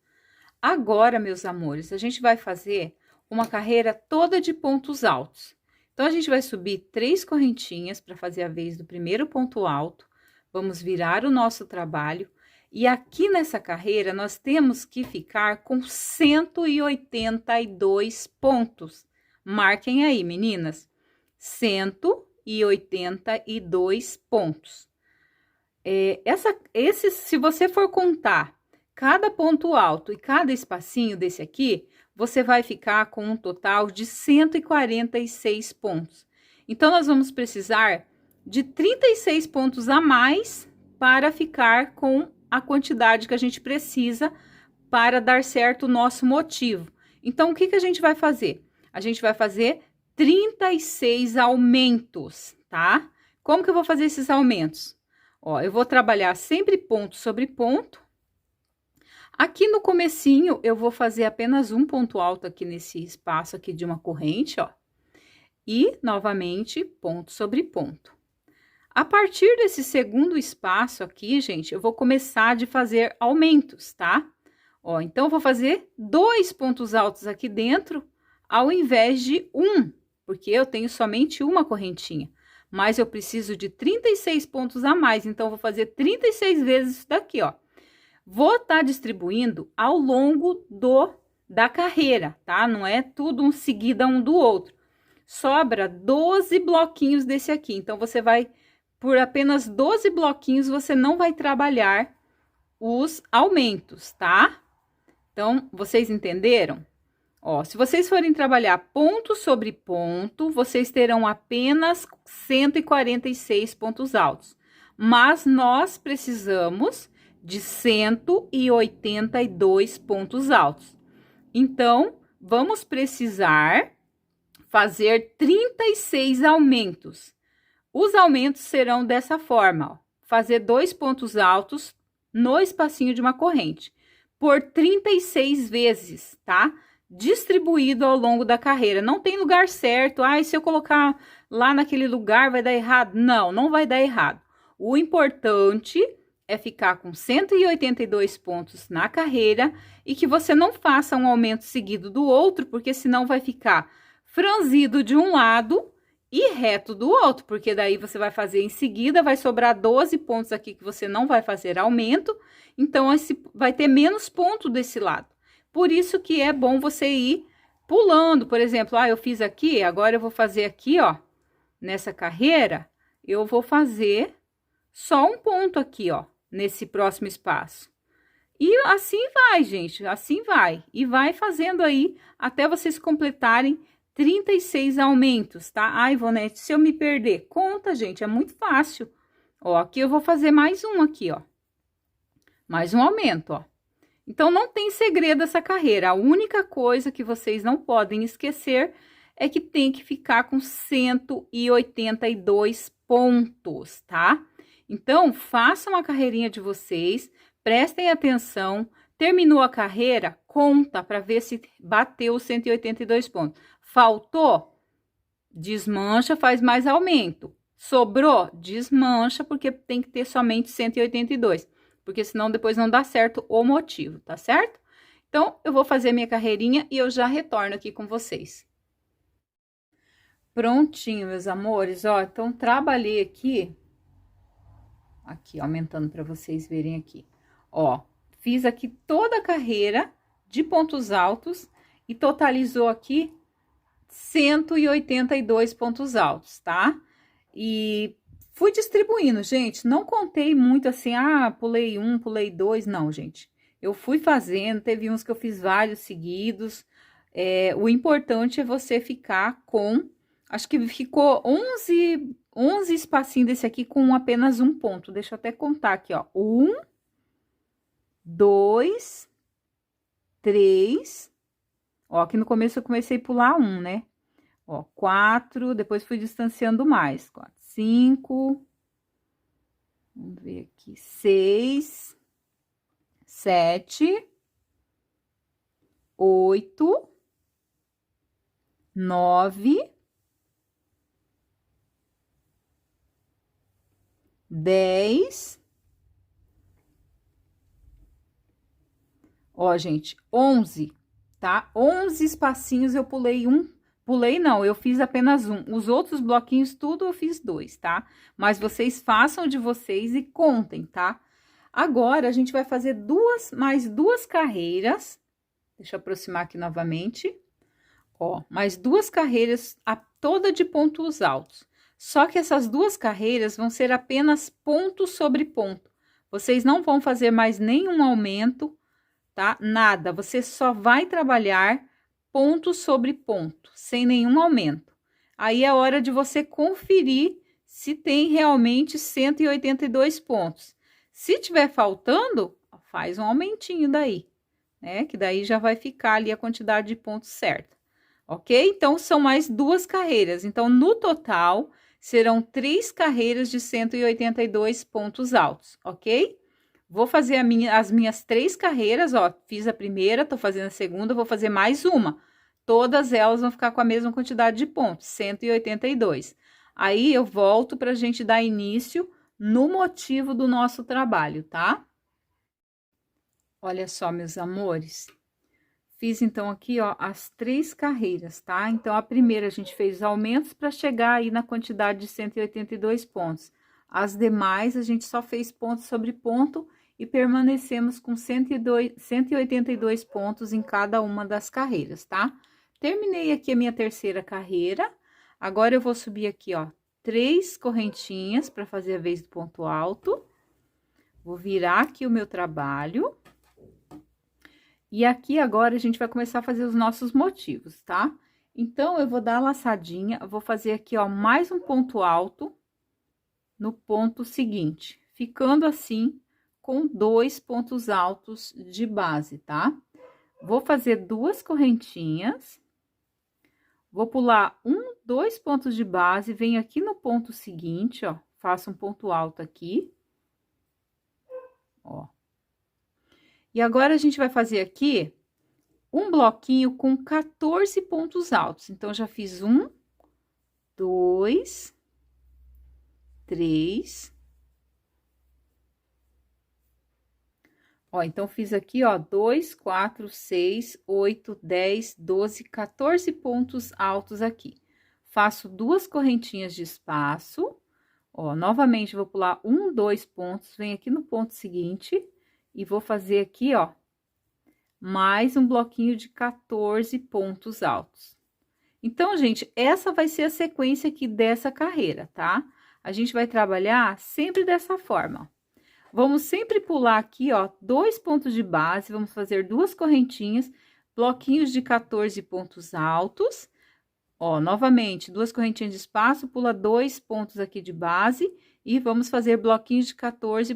Speaker 1: Agora, meus amores, a gente vai fazer uma carreira toda de pontos altos. Então, a gente vai subir 3 correntinhas para fazer a vez do primeiro ponto alto. Vamos virar o nosso trabalho. E aqui nessa carreira, nós temos que ficar com 182 pontos. Marquem aí, meninas. 182 pontos. Se você for contar cada ponto alto e cada espacinho desse aqui, você vai ficar com um total de 146 pontos. Então, nós vamos precisar de 36 pontos a mais para ficar com a quantidade que a gente precisa para dar certo o nosso motivo. Então, o que que a gente vai fazer? A gente vai fazer 36 aumentos, tá? Como que eu vou fazer esses aumentos? Ó, eu vou trabalhar sempre ponto sobre ponto. Aqui no comecinho, eu vou fazer apenas um ponto alto aqui nesse espaço aqui de uma corrente, ó. E, novamente, ponto sobre ponto. A partir desse segundo espaço aqui, gente, eu vou começar de fazer aumentos, tá? Ó, então, eu vou fazer 2 pontos altos aqui dentro, ao invés de 1, porque eu tenho somente uma correntinha. Mas eu preciso de 36 pontos a mais, então, eu vou fazer 36 vezes isso daqui, ó. Vou estar distribuindo ao longo da carreira, tá? Não é tudo um seguida um do outro. Sobra 12 bloquinhos desse aqui. Então, você vai, por apenas 12 bloquinhos, você não vai trabalhar os aumentos, tá? Então, vocês entenderam? Ó, se vocês forem trabalhar ponto sobre ponto, vocês terão apenas 146 pontos altos. Mas nós precisamos de 182 pontos altos. Então, vamos precisar fazer 36 aumentos. Os aumentos serão dessa forma, ó. Fazer 2 pontos altos no espacinho de uma corrente, por 36 vezes, tá? Distribuído ao longo da carreira. Não tem lugar certo. Ah, e se eu colocar lá naquele lugar vai dar errado? Não, não vai dar errado. O importante é ficar com 182 pontos na carreira e que você não faça um aumento seguido do outro, porque senão vai ficar franzido de um lado e reto do outro, porque daí você vai fazer em seguida, vai sobrar 12 pontos aqui que você não vai fazer aumento, então esse vai ter menos ponto desse lado. Por isso que é bom você ir pulando, por exemplo, eu fiz aqui, agora eu vou fazer aqui, ó, nessa carreira, eu vou fazer só um ponto aqui, ó, nesse próximo espaço. E assim vai, gente, assim vai. E vai fazendo aí até vocês completarem 36 aumentos, tá? Ai, Ivonete, se eu me perder, conta, gente, é muito fácil. Ó, aqui eu vou fazer mais um aqui, ó. Mais um aumento, ó. Então, não tem segredo essa carreira. A única coisa que vocês não podem esquecer é que tem que ficar com 182 pontos, tá? Então, façam a carreirinha de vocês, prestem atenção, terminou a carreira, conta para ver se bateu os 182 pontos. Faltou? Desmancha, faz mais aumento. Sobrou? Desmancha, porque tem que ter somente 182, porque senão depois não dá certo o motivo, tá certo? Então, eu vou fazer minha carreirinha e eu já retorno aqui com vocês. Prontinho, meus amores, ó, então trabalhei aqui, aumentando para vocês verem aqui, ó, fiz aqui toda a carreira de pontos altos e totalizou aqui 182 pontos altos, tá? E fui distribuindo, gente, não contei muito assim, pulei um, pulei dois, não, gente. Eu fui fazendo, teve uns que eu fiz vários seguidos, o importante é você ficar com, acho que ficou 11 espacinhos desse aqui com apenas um ponto, deixa eu até contar aqui, ó, 1, 2, 3, ó, aqui no começo eu comecei a pular um, né? Ó, 4, depois fui distanciando mais, 4, 5, vamos ver aqui, 6, 7, 8, 9, 10, ó, gente, 11, tá? 11 espacinhos eu pulei um, pulei não, eu fiz apenas um. Os outros bloquinhos tudo eu fiz dois, tá? Mas vocês façam de vocês e contem, tá? Agora, a gente vai fazer mais duas carreiras. Deixa eu aproximar aqui novamente. Ó, mais duas carreiras, toda de pontos altos. Só que essas duas carreiras vão ser apenas ponto sobre ponto. Vocês não vão fazer mais nenhum aumento, tá? Nada, você só vai trabalhar ponto sobre ponto, sem nenhum aumento. Aí é hora de você conferir se tem realmente 182 pontos. Se tiver faltando, faz um aumentinho daí, né? Que daí já vai ficar ali a quantidade de pontos certa, ok? Então, são mais duas carreiras. Então, no total, serão 3 carreiras de 182 pontos altos, ok? Vou fazer as minhas 3 carreiras, ó, fiz a primeira, tô fazendo a segunda, vou fazer mais uma. Todas elas vão ficar com a mesma quantidade de pontos, 182. Aí, eu volto pra gente dar início no motivo do nosso trabalho, tá? Olha só, meus amores. Fiz, então, aqui, ó, as 3 carreiras, tá? Então, a primeira a gente fez aumentos para chegar aí na quantidade de 182 pontos. As demais, a gente só fez ponto sobre ponto e permanecemos com 182 pontos em cada uma das carreiras, tá? Terminei aqui a minha terceira carreira. Agora, eu vou subir aqui, ó, 3 correntinhas para fazer a vez do ponto alto. Vou virar aqui o meu trabalho. E aqui agora a gente vai começar a fazer os nossos motivos, tá? Então, eu vou dar a laçadinha, vou fazer aqui, ó, mais um ponto alto no ponto seguinte, ficando assim com 2 pontos altos de base, tá? Vou fazer 2 correntinhas, vou pular 2 pontos de base, venho aqui no ponto seguinte, ó, faço um ponto alto aqui, ó. E agora, a gente vai fazer aqui um bloquinho com 14 pontos altos. Então, já fiz 1, 2, 3. Ó, então, fiz aqui, ó, 2, 4, 6, 8, 10, 12, 14 pontos altos aqui. Faço 2 correntinhas de espaço. Ó, novamente, vou pular 2 pontos, venho aqui no ponto seguinte e vou fazer aqui, ó, mais um bloquinho de 14 pontos altos. Então, gente, essa vai ser a sequência aqui dessa carreira, tá? A gente vai trabalhar sempre dessa forma. Vamos sempre pular aqui, ó, 2 pontos de base, vamos fazer 2 correntinhas, bloquinhos de 14 pontos altos. Ó, novamente, 2 correntinhas de espaço, pula 2 pontos aqui de base e vamos fazer bloquinhos de 14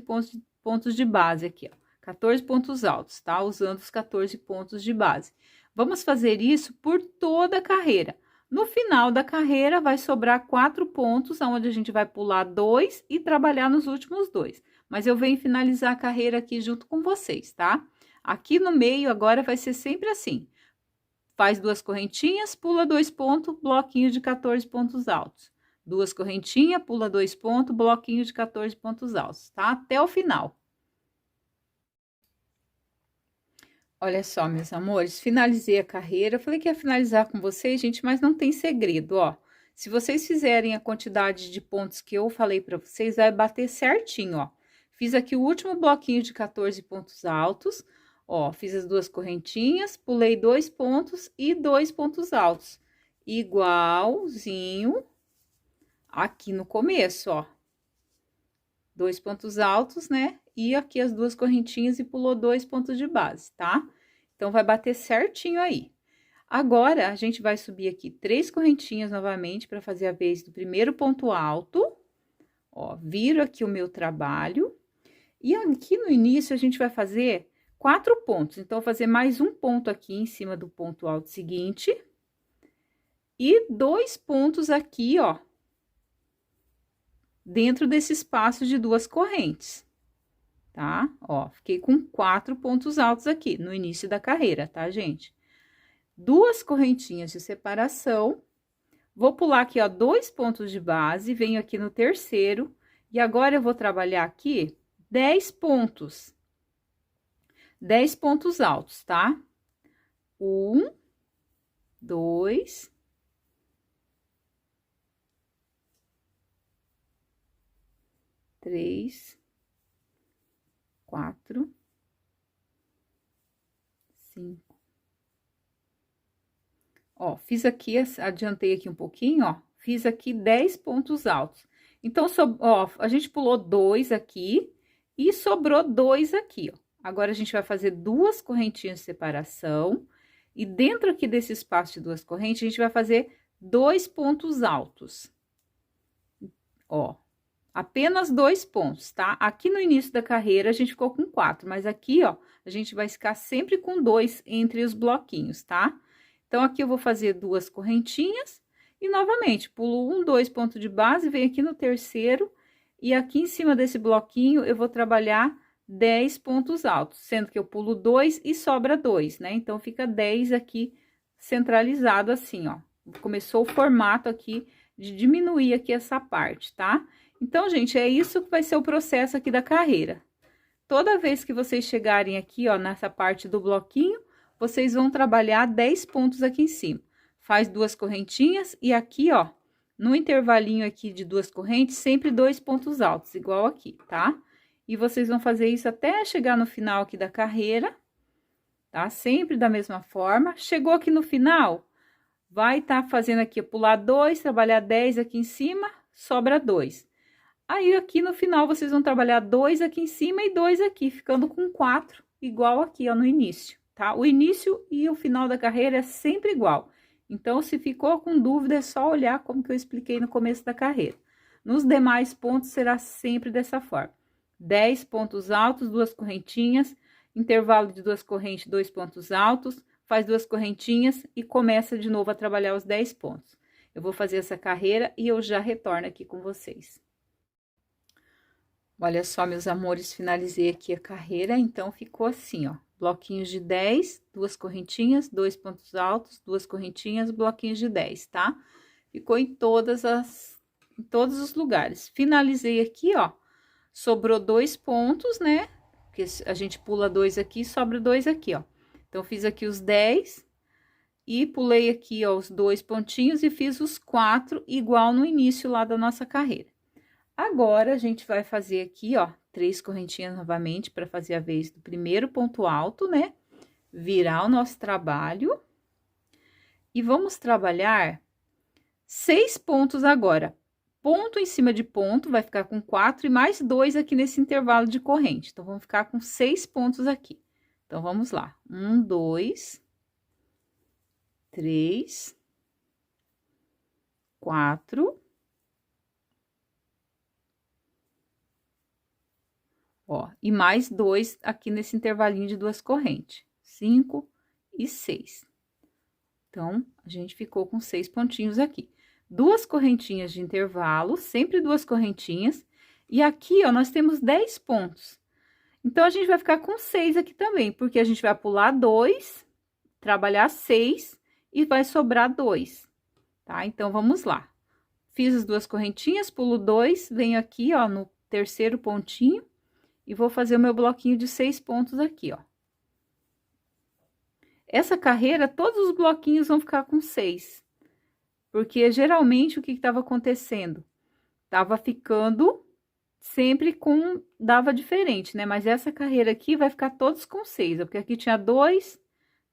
Speaker 1: pontos de base aqui, ó. 14 pontos altos, tá? Usando os 14 pontos de base. Vamos fazer isso por toda a carreira. No final da carreira, vai sobrar 4 pontos, onde a gente vai pular 2 e trabalhar nos últimos 2. Mas eu venho finalizar a carreira aqui junto com vocês, tá? Aqui no meio, agora, vai ser sempre assim. Faz 2 correntinhas, pula 2 pontos, bloquinho de 14 pontos altos. 2 correntinhas, pula 2 pontos, bloquinho de 14 pontos altos, tá? Até o final. Olha só, meus amores, finalizei a carreira. Eu falei que ia finalizar com vocês, gente, mas não tem segredo, ó. Se vocês fizerem a quantidade de pontos que eu falei para vocês, vai bater certinho, ó. Fiz aqui o último bloquinho de 14 pontos altos, ó. Fiz as 2 correntinhas, pulei 2 pontos e 2 pontos altos. Igualzinho aqui no começo, ó. 2 pontos altos, né? E aqui as 2 correntinhas e pulou 2 pontos de base, tá? Então, vai bater certinho aí. Agora, a gente vai subir aqui 3 correntinhas novamente para fazer a vez do primeiro ponto alto. Ó, viro aqui o meu trabalho. E aqui no início, a gente vai fazer 4 pontos. Então, vou fazer mais um ponto aqui em cima do ponto alto seguinte. E 2 pontos aqui, ó, dentro desse espaço de 2 correntes, tá? Ó, fiquei com 4 pontos altos aqui no início da carreira, tá, gente? 2 correntinhas de separação, vou pular aqui, ó, 2 pontos de base, venho aqui no terceiro, e agora eu vou trabalhar aqui 10 pontos. 10 pontos altos, tá? 1, 2, 3, 4, 5. Ó, fiz aqui, adiantei aqui um pouquinho, ó, fiz aqui 10 pontos altos. Então, ó, a gente pulou 2 aqui e sobrou 2 aqui, ó. Agora, a gente vai fazer 2 correntinhas de separação e dentro aqui desse espaço de 2 correntes, a gente vai fazer 2 pontos altos. Ó, apenas 2 pontos, tá? Aqui no início da carreira, a gente ficou com 4, mas aqui, ó, a gente vai ficar sempre com 2 entre os bloquinhos, tá? Então, aqui eu vou fazer 2 correntinhas e, novamente, pulo 1, 2 pontos de base, venho aqui no terceiro e aqui em cima desse bloquinho, eu vou trabalhar 10 pontos altos, sendo que eu pulo 2 e sobra 2, né? Então, fica 10 aqui centralizado assim, ó. Começou o formato aqui de diminuir aqui essa parte, tá? Então, gente, é isso que vai ser o processo aqui da carreira. Toda vez que vocês chegarem aqui, ó, nessa parte do bloquinho, vocês vão trabalhar 10 pontos aqui em cima. Faz 2 correntinhas e aqui, ó, no intervalinho aqui de 2 correntes, sempre 2 pontos altos, igual aqui, tá? E vocês vão fazer isso até chegar no final aqui da carreira, tá? Sempre da mesma forma. Chegou aqui no final, vai tá fazendo aqui, pular 2, trabalhar 10 aqui em cima, sobra 2. Aí, aqui no final, vocês vão trabalhar 2 aqui em cima e 2 aqui, ficando com 4, igual aqui, ó, no início, tá? O início e o final da carreira é sempre igual. Então, se ficou com dúvida, é só olhar como que eu expliquei no começo da carreira. Nos demais pontos, será sempre dessa forma. 10 pontos altos, 2 correntinhas, intervalo de 2 correntes, 2 pontos altos, faz 2 correntinhas e começa de novo a trabalhar os 10 pontos. Eu vou fazer essa carreira e eu já retorno aqui com vocês. Olha só, meus amores, finalizei aqui a carreira, então, ficou assim, ó. Bloquinhos de 10, 2 correntinhas, 2 pontos altos, 2 correntinhas, bloquinhos de 10, tá? Ficou em todos os lugares. Finalizei aqui, ó, sobrou 2 pontos, né? Porque a gente pula 2 aqui, sobra 2 aqui, ó. Então, fiz aqui os 10 e pulei aqui, ó, os 2 pontinhos e fiz os 4 igual no início lá da nossa carreira. Agora, a gente vai fazer aqui, ó, 3 correntinhas novamente para fazer a vez do primeiro ponto alto, né? Virar o nosso trabalho. E vamos trabalhar 6 pontos agora. Ponto em cima de ponto, vai ficar com 4 e mais 2 aqui nesse intervalo de corrente. Então, vamos ficar com 6 pontos aqui. Então, vamos lá. 1, 2, 3, 4... Ó, e mais 2 aqui nesse intervalinho de 2 correntes, 5 e 6. Então, a gente ficou com 6 pontinhos aqui. Duas correntinhas de intervalo, sempre duas correntinhas. E aqui, ó, nós temos 10 pontos. Então, a gente vai ficar com 6 aqui também, porque a gente vai pular 2, trabalhar 6 e vai sobrar 2, tá? Então, vamos lá. Fiz as duas correntinhas, pulo 2, venho aqui, ó, no terceiro pontinho e vou fazer o meu bloquinho de 6 pontos aqui, ó. Essa carreira, todos os bloquinhos vão ficar com 6, porque geralmente o que estava acontecendo? Tava ficando sempre com, dava diferente, né? Mas essa carreira aqui vai ficar todos com 6, porque aqui tinha 2,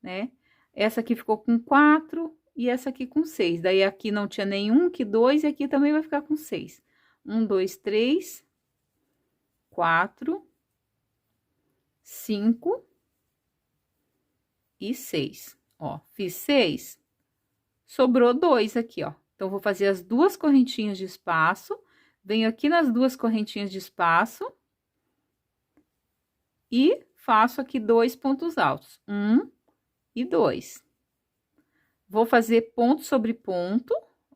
Speaker 1: né? Essa aqui ficou com 4 e essa aqui com 6. Daí aqui não tinha nenhum, que 2, e aqui também vai ficar com 6. 1, 2, 3, 4, 5 e 6. Ó, fiz 6, sobrou 2 aqui, ó. Então, vou fazer as duas correntinhas de espaço, venho aqui nas duas correntinhas de espaço e faço aqui 2 pontos altos, 1 e 2. Vou fazer ponto sobre ponto.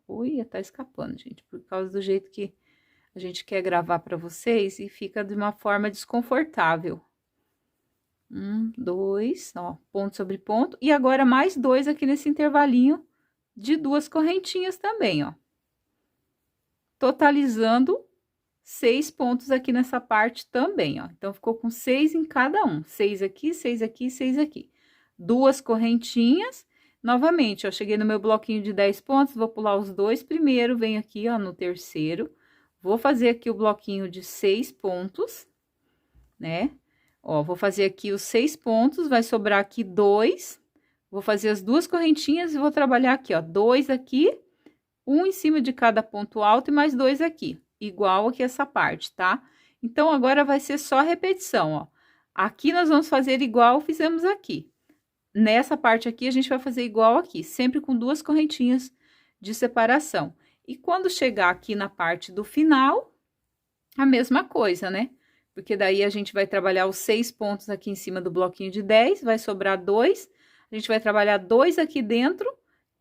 Speaker 1: Ui, tá escapando, gente, por causa do jeito que a gente quer gravar para vocês e fica de uma forma desconfortável. 1, 2, ó, ponto sobre ponto. E agora mais 2 aqui nesse intervalinho de duas correntinhas também, ó. Totalizando 6 pontos aqui nessa parte também, ó. Então, ficou com 6 em cada um. 6 aqui, 6 aqui, 6 aqui. Duas correntinhas. Novamente, ó, cheguei no meu bloquinho de 10 pontos, vou pular os 2 primeiro, venho aqui, ó, no terceiro. Vou fazer aqui o bloquinho de 6 pontos, né? Ó, vou fazer aqui os 6 pontos, vai sobrar aqui 2. Vou fazer as duas correntinhas e vou trabalhar aqui, ó, 2 aqui, um em cima de cada ponto alto e mais 2 aqui, igual aqui essa parte, tá? Então, agora vai ser só repetição, ó. Aqui nós vamos fazer igual fizemos aqui. Nessa parte aqui, a gente vai fazer igual aqui, sempre com duas correntinhas de separação. E quando chegar aqui na parte do final, a mesma coisa, né? Porque daí a gente vai trabalhar os 6 pontos aqui em cima do bloquinho de 10, vai sobrar 2. A gente vai trabalhar 2 aqui dentro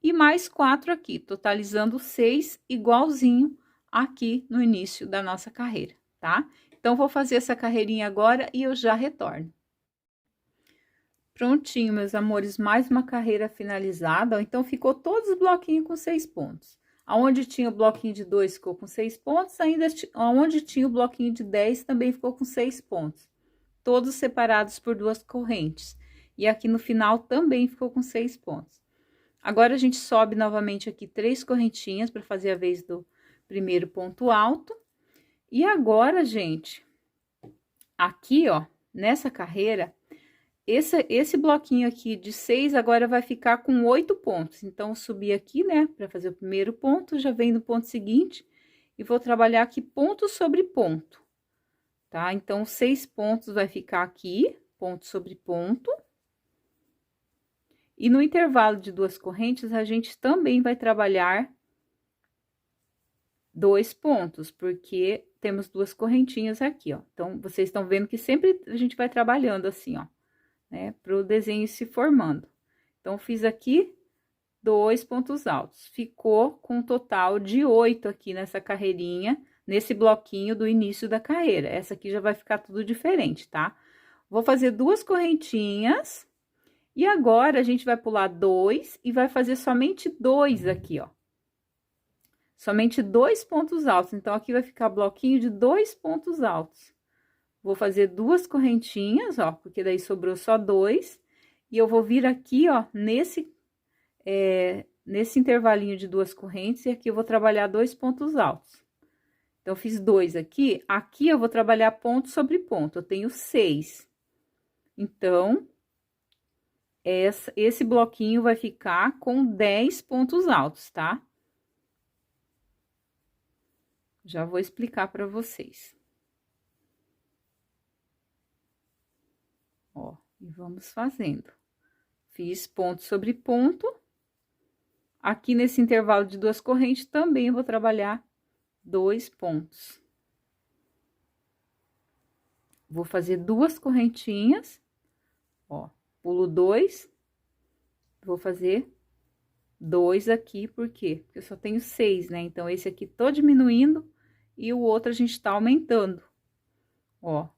Speaker 1: e mais 4 aqui, totalizando 6 igualzinho aqui no início da nossa carreira, tá? Então, vou fazer essa carreirinha agora e eu já retorno. Prontinho, meus amores, mais uma carreira finalizada, ó. Então, ficou todos os bloquinhos com 6 pontos. Aonde tinha o bloquinho de 2 ficou com 6 pontos, ainda onde tinha o bloquinho de 10 também ficou com 6 pontos. Todos separados por duas correntes. E aqui no final também ficou com 6 pontos. Agora, a gente sobe novamente aqui 3 correntinhas para fazer a vez do primeiro ponto alto. E agora, gente, aqui, ó, nessa carreira, esse bloquinho aqui de 6 agora vai ficar com 8 pontos. Então, subi aqui, né, para fazer o primeiro ponto, já venho no ponto seguinte e vou trabalhar aqui ponto sobre ponto, tá? Então, 6 pontos vai ficar aqui, ponto sobre ponto. E no intervalo de duas correntes, a gente também vai trabalhar 2 pontos, porque temos duas correntinhas aqui, ó. Então, vocês estão vendo que sempre a gente vai trabalhando assim, ó, né, para o desenho se formando. Então, fiz aqui 2 pontos altos, ficou com um total de 8 aqui nessa carreirinha, nesse bloquinho do início da carreira. Essa aqui já vai ficar tudo diferente, tá? Vou fazer duas correntinhas, e agora a gente vai pular 2 e vai fazer somente 2 aqui, ó. Somente 2 pontos altos, então, aqui vai ficar bloquinho de 2 pontos altos. Vou fazer duas correntinhas, ó, porque daí sobrou só 2. E eu vou vir aqui, ó, nesse intervalinho de duas correntes, e aqui eu vou trabalhar 2 pontos altos. Então, fiz 2 aqui, aqui eu vou trabalhar ponto sobre ponto, eu tenho 6. Então, esse bloquinho vai ficar com 10 pontos altos, tá? Já vou explicar para vocês. Ó, e vamos fazendo. Fiz ponto sobre ponto. Aqui nesse intervalo de duas correntes também eu vou trabalhar 2 pontos. Vou fazer duas correntinhas, ó, pulo 2, vou fazer 2 aqui, por quê? Porque eu só tenho 6, né? Então, esse aqui tô diminuindo e o outro a gente tá aumentando. Ó.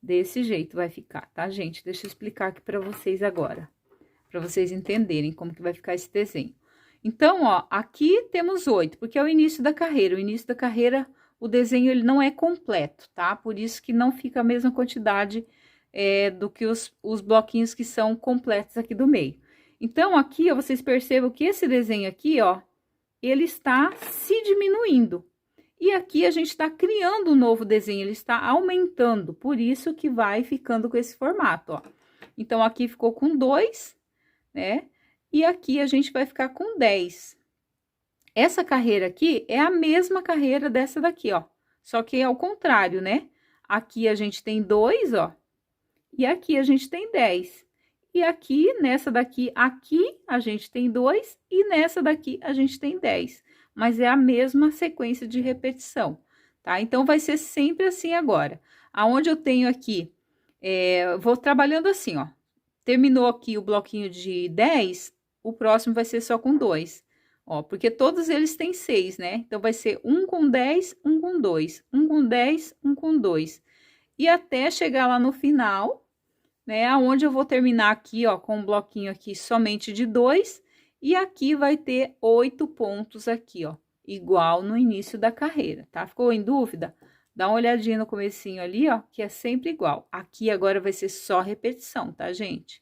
Speaker 1: Desse jeito vai ficar, tá, gente? Deixa eu explicar aqui pra vocês agora, pra vocês entenderem como que vai ficar esse desenho. Então, ó, aqui temos 8, porque é o início da carreira. O início da carreira, o desenho, ele não é completo, tá? Por isso que não fica a mesma quantidade do que os bloquinhos que são completos aqui do meio. Então, aqui, ó, vocês percebam que esse desenho aqui, ó, ele está se diminuindo. E aqui a gente está criando um novo desenho, ele está aumentando, por isso que vai ficando com esse formato, ó. Então, aqui ficou com 2, né? E aqui a gente vai ficar com 10. Essa carreira aqui é a mesma carreira dessa daqui, ó. Só que é ao contrário, né? Aqui a gente tem 2, ó. E aqui a gente tem 10. E aqui, nessa daqui, aqui a gente tem 2 e nessa daqui a gente tem 10. Mas é a mesma sequência de repetição, tá? Então, vai ser sempre assim agora. Aonde eu tenho aqui, vou trabalhando assim, ó. Terminou aqui o bloquinho de 10, o próximo vai ser só com 2. Ó, porque todos eles têm 6, né? Então, vai ser um com 10, um com 2, um com 10, um com 2. E até chegar lá no final, né? Aonde eu vou terminar aqui, ó, com um bloquinho aqui somente de 2. E aqui vai ter 8 pontos aqui, ó, igual no início da carreira, tá? Ficou em dúvida? Dá uma olhadinha no comecinho ali, ó, que é sempre igual. Aqui agora vai ser só repetição, tá, gente?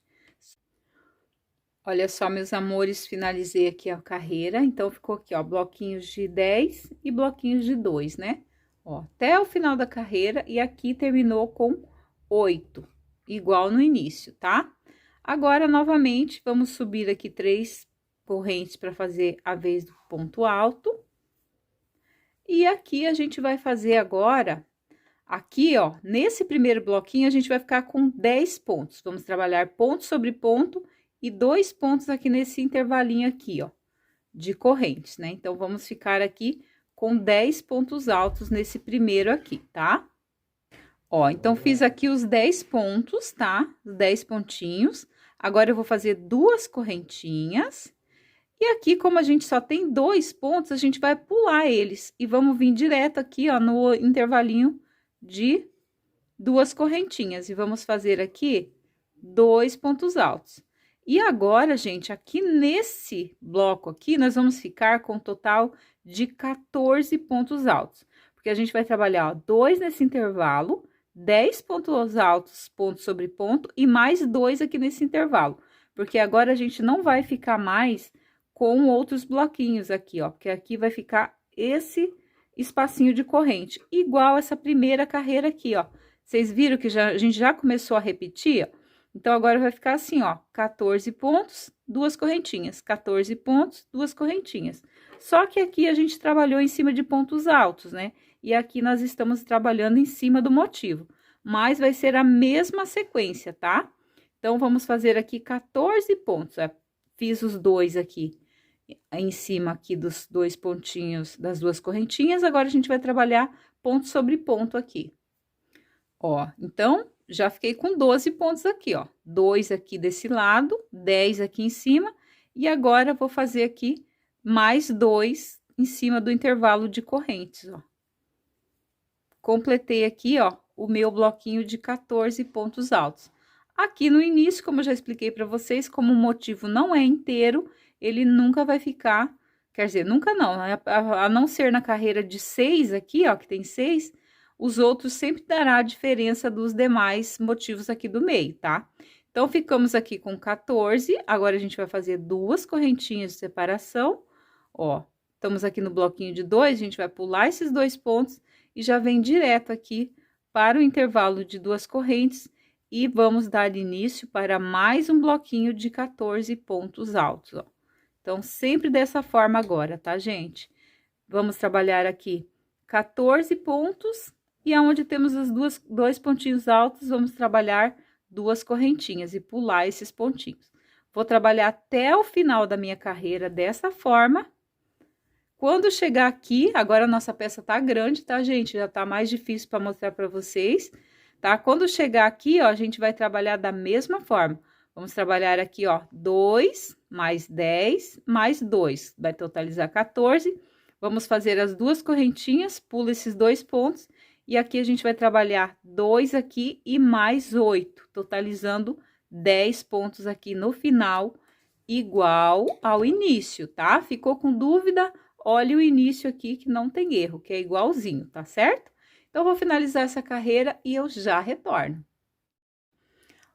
Speaker 1: Olha só, meus amores, finalizei aqui a carreira, então ficou aqui, ó, bloquinhos de 10 e bloquinhos de 2, né? Ó, até o final da carreira e aqui terminou com 8, igual no início, tá? Agora, novamente, vamos subir aqui 3 correntes para fazer a vez do ponto alto. E aqui a gente vai fazer agora, aqui, ó, nesse primeiro bloquinho, a gente vai ficar com 10 pontos. Vamos trabalhar ponto sobre ponto e 2 pontos aqui nesse intervalinho aqui, ó, de correntes, né? Então, vamos ficar aqui com 10 pontos altos nesse primeiro aqui, tá? Ó, então, fiz aqui os 10 pontos, tá? Os 10 pontinhos. Agora, eu vou fazer 2 correntinhas. E aqui, como a gente só tem 2 pontos, a gente vai pular eles. E vamos vir direto aqui, ó, no intervalinho de 2 correntinhas. E vamos fazer aqui 2 pontos altos. E agora, gente, aqui nesse bloco aqui, nós vamos ficar com um total de 14 pontos altos. Porque a gente vai trabalhar, ó, 2 nesse intervalo, 10 pontos altos, ponto sobre ponto, e mais 2 aqui nesse intervalo. Porque agora a gente não vai ficar mais com outros bloquinhos aqui, ó, porque aqui vai ficar esse espacinho de corrente, igual essa primeira carreira aqui, ó. Vocês viram que a gente já começou a repetir, ó? Então, agora vai ficar assim, ó, 14 pontos, 2 correntinhas, 14 pontos, 2 correntinhas. Só que aqui a gente trabalhou em cima de pontos altos, né? E aqui nós estamos trabalhando em cima do motivo, mas vai ser a mesma sequência, tá? Então, vamos fazer aqui 14 pontos, ó. Fiz os 2 aqui em cima aqui dos 2 pontinhos das 2 correntinhas, agora a gente vai trabalhar ponto sobre ponto aqui. Ó, então, já fiquei com 12 pontos aqui, ó. 2 aqui desse lado, 10 aqui em cima, e agora vou fazer aqui mais 2 em cima do intervalo de correntes, ó. Completei aqui, ó, o meu bloquinho de 14 pontos altos. Aqui no início, como eu já expliquei para vocês, como o motivo não é inteiro, ele nunca vai ficar, quer dizer, nunca não, a não ser na carreira de 6 aqui, ó, que tem 6, os outros sempre dará a diferença dos demais motivos aqui do meio, tá? Então, ficamos aqui com 14, agora a gente vai fazer 2 correntinhas de separação, ó, estamos aqui no bloquinho de 2, a gente vai pular esses 2 pontos e já vem direto aqui para o intervalo de 2 correntes e vamos dar início para mais um bloquinho de 14 pontos altos, ó. Então, sempre dessa forma agora, tá, gente? Vamos trabalhar aqui 14 pontos e aonde temos os 2 pontinhos altos, vamos trabalhar 2 correntinhas e pular esses pontinhos. Vou trabalhar até o final da minha carreira dessa forma. Quando chegar aqui, agora a nossa peça tá grande, tá, gente? Já tá mais difícil para mostrar para vocês, tá? Quando chegar aqui, ó, a gente vai trabalhar da mesma forma. Vamos trabalhar aqui, ó, 2 mais 10, mais 2, vai totalizar 14. Vamos fazer as duas correntinhas, pula esses 2 pontos, e aqui a gente vai trabalhar 2 aqui e mais 8, totalizando 10 pontos aqui no final, igual ao início, tá? Ficou com dúvida? Olha o início aqui que não tem erro, que é igualzinho, tá certo? Então, eu vou finalizar essa carreira e eu já retorno.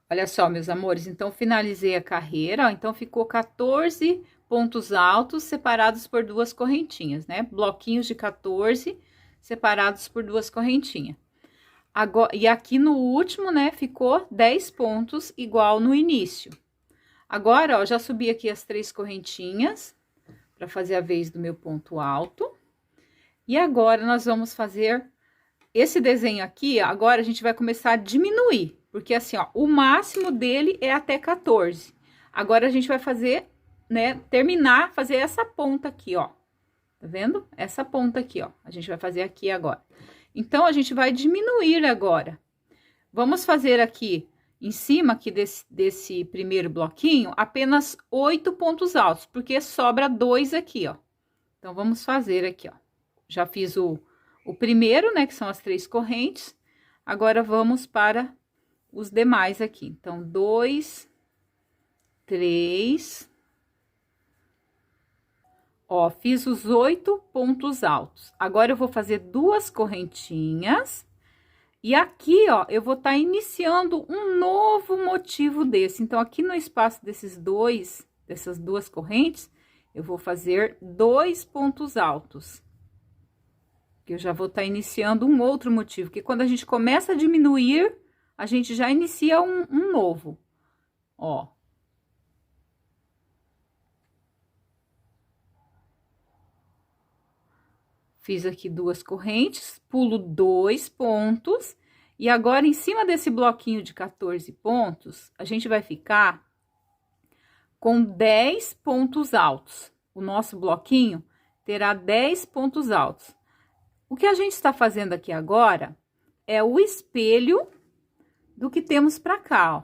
Speaker 1: Olha só, meus amores, então finalizei a carreira, ó, então ficou 14 pontos altos separados por duas correntinhas, né? Bloquinhos de 14 separados por duas correntinhas. Agora, e aqui no último, né, ficou 10 pontos igual no início. Agora, ó, já subi aqui as 3 correntinhas para fazer a vez do meu ponto alto. E agora, nós vamos fazer esse desenho aqui, ó, agora a gente vai começar a diminuir, porque assim, ó, o máximo dele é até 14. Agora, a gente vai fazer, né, fazer essa ponta aqui, ó. Tá vendo? Essa ponta aqui, ó, a gente vai fazer aqui agora. Então, a gente vai diminuir agora. Vamos fazer aqui, em cima aqui desse primeiro bloquinho, apenas 8 pontos altos, porque sobra 2 aqui, ó. Então, vamos fazer aqui, ó. Já fiz o primeiro, né, que são as 3 correntes. Agora, vamos para os demais aqui. Então, 2, 3... Ó, fiz os 8 pontos altos. Agora, eu vou fazer 2 correntinhas. E aqui, ó, eu vou estar iniciando um novo motivo desse. Então, aqui no espaço dessas 2 correntes, eu vou fazer 2 pontos altos. Que eu já vou estar iniciando um outro motivo. Que quando a gente começa a diminuir, a gente já inicia um novo. Ó. Fiz aqui 2 correntes, pulo 2 pontos, e agora, em cima desse bloquinho de 14 pontos, a gente vai ficar com 10 pontos altos. O nosso bloquinho terá 10 pontos altos. O que a gente está fazendo aqui agora é o espelho do que temos pra cá, ó.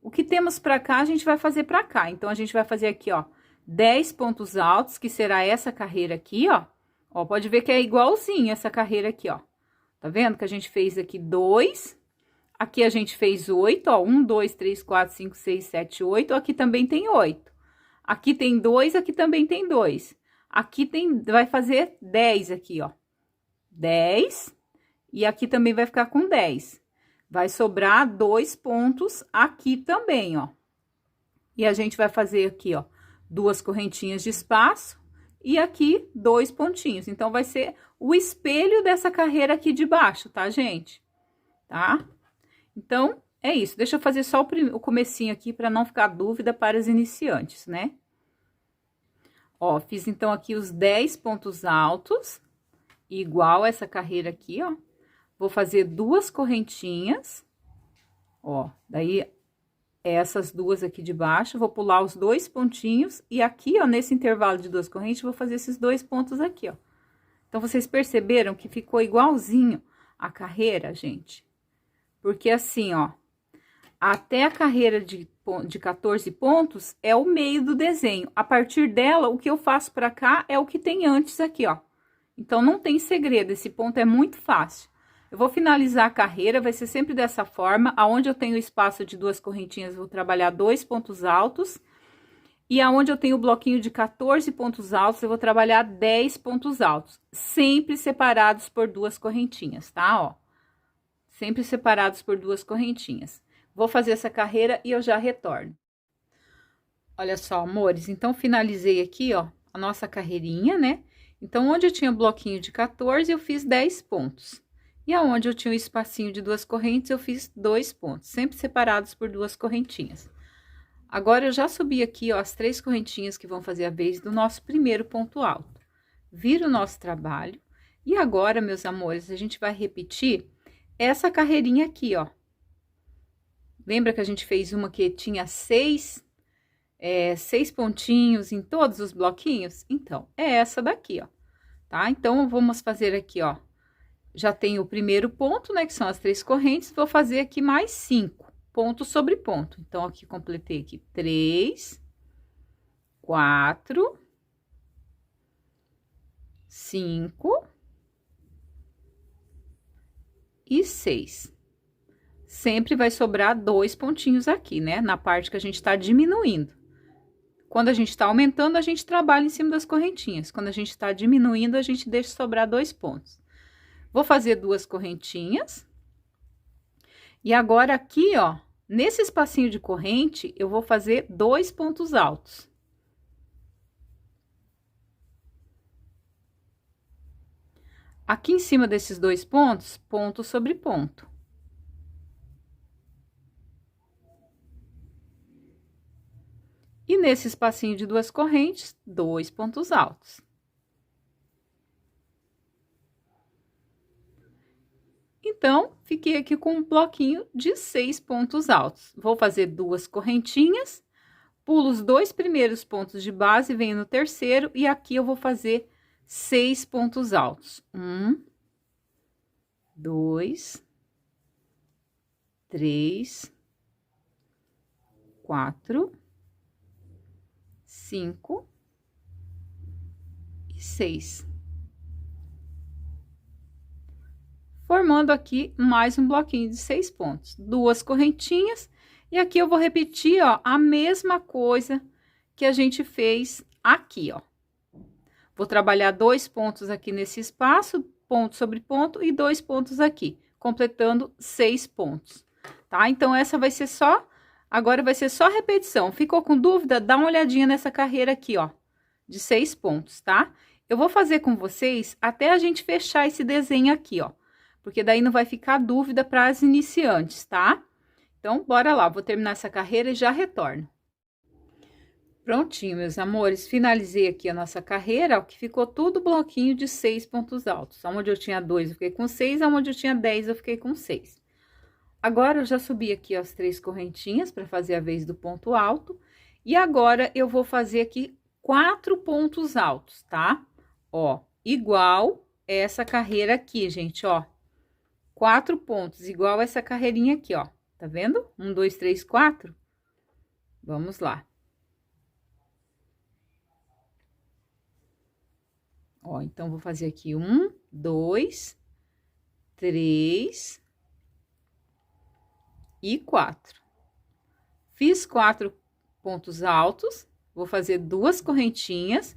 Speaker 1: O que temos pra cá, a gente vai fazer pra cá. Então, a gente vai fazer aqui, ó, 10 pontos altos, que será essa carreira aqui, ó. Ó, pode ver que é igualzinho essa carreira aqui, ó. Tá vendo que a gente fez aqui 2, aqui a gente fez 8, ó. 1, 2, 3, 4, 5, 6, 7, 8. Aqui também tem 8. Aqui tem 2, aqui também tem 2. Aqui vai fazer 10 aqui, ó. 10. E aqui também vai ficar com 10. Vai sobrar 2 pontos aqui também, ó. E a gente vai fazer aqui, ó, 2 correntinhas de espaço. E aqui, 2 pontinhos. Então, vai ser o espelho dessa carreira aqui de baixo, tá, gente? Tá? Então, é isso. Deixa eu fazer só o comecinho aqui, para não ficar dúvida para os iniciantes, né? Ó, fiz, então, aqui os 10 pontos altos, igual essa carreira aqui, ó. Vou fazer 2 correntinhas, ó. Daí, essas 2 aqui de baixo, vou pular os 2 pontinhos, e aqui, ó, nesse intervalo de 2 correntes, vou fazer esses 2 pontos aqui, ó. Então, vocês perceberam que ficou igualzinho a carreira, gente? Porque assim, ó, até a carreira de 14 pontos é o meio do desenho. A partir dela, o que eu faço pra cá é o que tem antes aqui, ó. Então, não tem segredo, esse ponto é muito fácil. Eu vou finalizar a carreira, vai ser sempre dessa forma, aonde eu tenho espaço de 2 correntinhas, vou trabalhar 2 pontos altos, e aonde eu tenho o bloquinho de 14 pontos altos, eu vou trabalhar 10 pontos altos, sempre separados por 2 correntinhas, tá? Ó, sempre separados por 2 correntinhas. Vou fazer essa carreira e eu já retorno. Olha só, amores, então finalizei aqui, ó, a nossa carreirinha, né? Então, onde eu tinha o bloquinho de 14, eu fiz 10 pontos. E aonde eu tinha um espacinho de 2 correntes, eu fiz 2 pontos, sempre separados por 2 correntinhas. Agora, eu já subi aqui, ó, as 3 correntinhas que vão fazer a vez do nosso primeiro ponto alto. Vira o nosso trabalho. E agora, meus amores, a gente vai repetir essa carreirinha aqui, ó. Lembra que a gente fez uma que tinha 6 pontinhos em todos os bloquinhos? Então, é essa daqui, ó, tá? Então, vamos fazer aqui, ó. Já tenho o primeiro ponto, né, que são as 3 correntes, vou fazer aqui mais 5, ponto sobre ponto. Então, aqui, completei aqui 3, 4, 5 e 6. Sempre vai sobrar 2 pontinhos aqui, né? Na parte que a gente tá diminuindo. Quando a gente tá aumentando, a gente trabalha em cima das correntinhas. Quando a gente tá diminuindo, a gente deixa sobrar 2 pontos. Vou fazer 2 correntinhas. E agora aqui, ó, nesse espacinho de corrente, eu vou fazer 2 pontos altos. Aqui em cima desses 2 pontos, ponto sobre ponto. E nesse espacinho de 2 correntes, 2 pontos altos. Então, fiquei aqui com um bloquinho de 6 pontos altos. Vou fazer 2 correntinhas, pulo os 2 primeiros pontos de base, venho no terceiro, e aqui eu vou fazer 6 pontos altos. 1, 2, 3, 4, 5 e 6. Formando aqui mais um bloquinho de 6 pontos. 2 correntinhas, e aqui eu vou repetir, ó, a mesma coisa que a gente fez aqui, ó. Vou trabalhar 2 pontos aqui nesse espaço, ponto sobre ponto, e 2 pontos aqui, completando 6 pontos, tá? Então, essa vai ser só, agora vai ser só repetição. Ficou com dúvida? Dá uma olhadinha nessa carreira aqui, ó, de 6 pontos, tá? Eu vou fazer com vocês até a gente fechar esse desenho aqui, ó, porque daí não vai ficar dúvida para as iniciantes, tá? Então, bora lá, vou terminar essa carreira e já retorno. Prontinho, meus amores, finalizei aqui a nossa carreira, ó, que ficou tudo bloquinho de 6 pontos altos. Onde eu tinha 2, eu fiquei com 6, onde eu tinha 10, eu fiquei com 6. Agora, eu já subi aqui as 3 correntinhas para fazer a vez do ponto alto. E agora, eu vou fazer aqui 4 pontos altos, tá? Ó, igual essa carreira aqui, gente, ó. 4 pontos, igual essa carreirinha aqui, ó. Tá vendo? 1, 2, 3, 4. Vamos lá. Ó, então, vou fazer aqui 1, 2, 3 e 4. Fiz 4 pontos altos, vou fazer 2 correntinhas.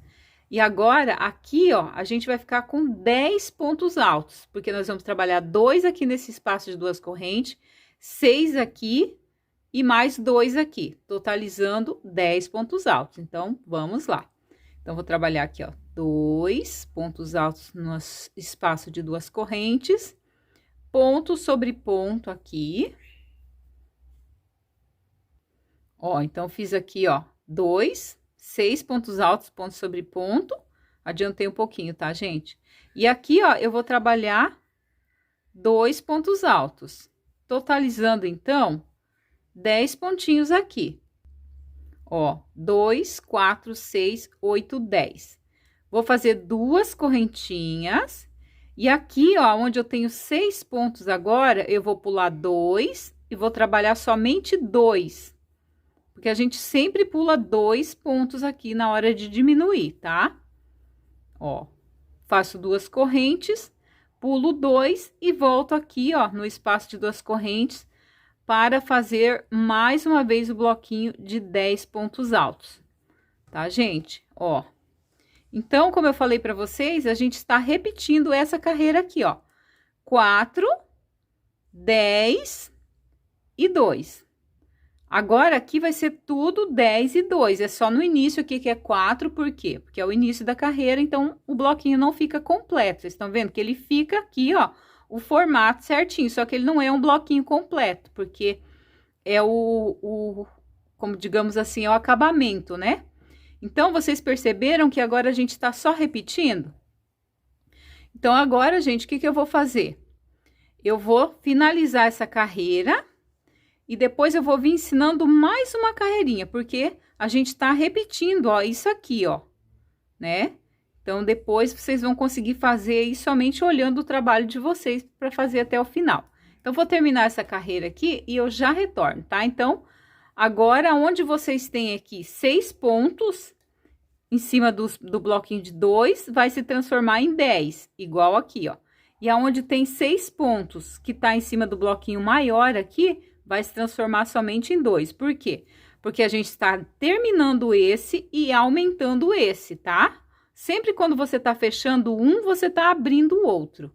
Speaker 1: E agora, aqui, ó, a gente vai ficar com 10 pontos altos, porque nós vamos trabalhar 2 aqui nesse espaço de 2 correntes, 6 aqui e mais 2 aqui, totalizando 10 pontos altos. Então, vamos lá. Então, vou trabalhar aqui, ó, 2 pontos altos no espaço de 2 correntes, ponto sobre ponto aqui. Ó, então, fiz aqui, ó, 6 pontos altos, ponto sobre ponto. Adiantei um pouquinho, tá, gente? E aqui, ó, eu vou trabalhar 2 pontos altos, totalizando, então, 10 pontinhos aqui. Ó, 2, 4, 6, 8, 10. Vou fazer 2 correntinhas. E aqui, ó, onde eu tenho 6 pontos agora, eu vou pular 2 e vou trabalhar somente 2. Porque a gente sempre pula 2 pontos aqui na hora de diminuir, tá? Ó, faço 2 correntes, pulo 2 e volto aqui, ó, no espaço de 2 correntes, para fazer mais uma vez o bloquinho de 10 pontos altos, tá, gente? Ó, então, como eu falei para vocês, a gente está repetindo essa carreira aqui, ó. 4, 10 e 2. Agora, aqui vai ser tudo 10 e 2, é só no início aqui que é 4, por quê? Porque é o início da carreira, então, o bloquinho não fica completo, vocês estão vendo que ele fica aqui, ó, o formato certinho, só que ele não é um bloquinho completo, porque é como digamos assim, é o acabamento, né? Então, vocês perceberam que agora a gente tá só repetindo? Então, agora, gente, o que que eu vou fazer? Eu vou finalizar essa carreira e depois eu vou vir ensinando mais uma carreirinha, porque a gente tá repetindo, ó, isso aqui, ó, né? Então, depois vocês vão conseguir fazer isso somente olhando o trabalho de vocês para fazer até o final. Então, vou terminar essa carreira aqui e eu já retorno, tá? Então, agora, onde vocês têm aqui 6 pontos, em cima do bloquinho de 2 vai se transformar em 10, igual aqui, ó. E aonde tem 6 pontos, que tá em cima do bloquinho maior aqui, vai se transformar somente em 2. Por quê? Porque a gente está terminando esse e aumentando esse, tá? Sempre quando você tá fechando um, você tá abrindo o outro.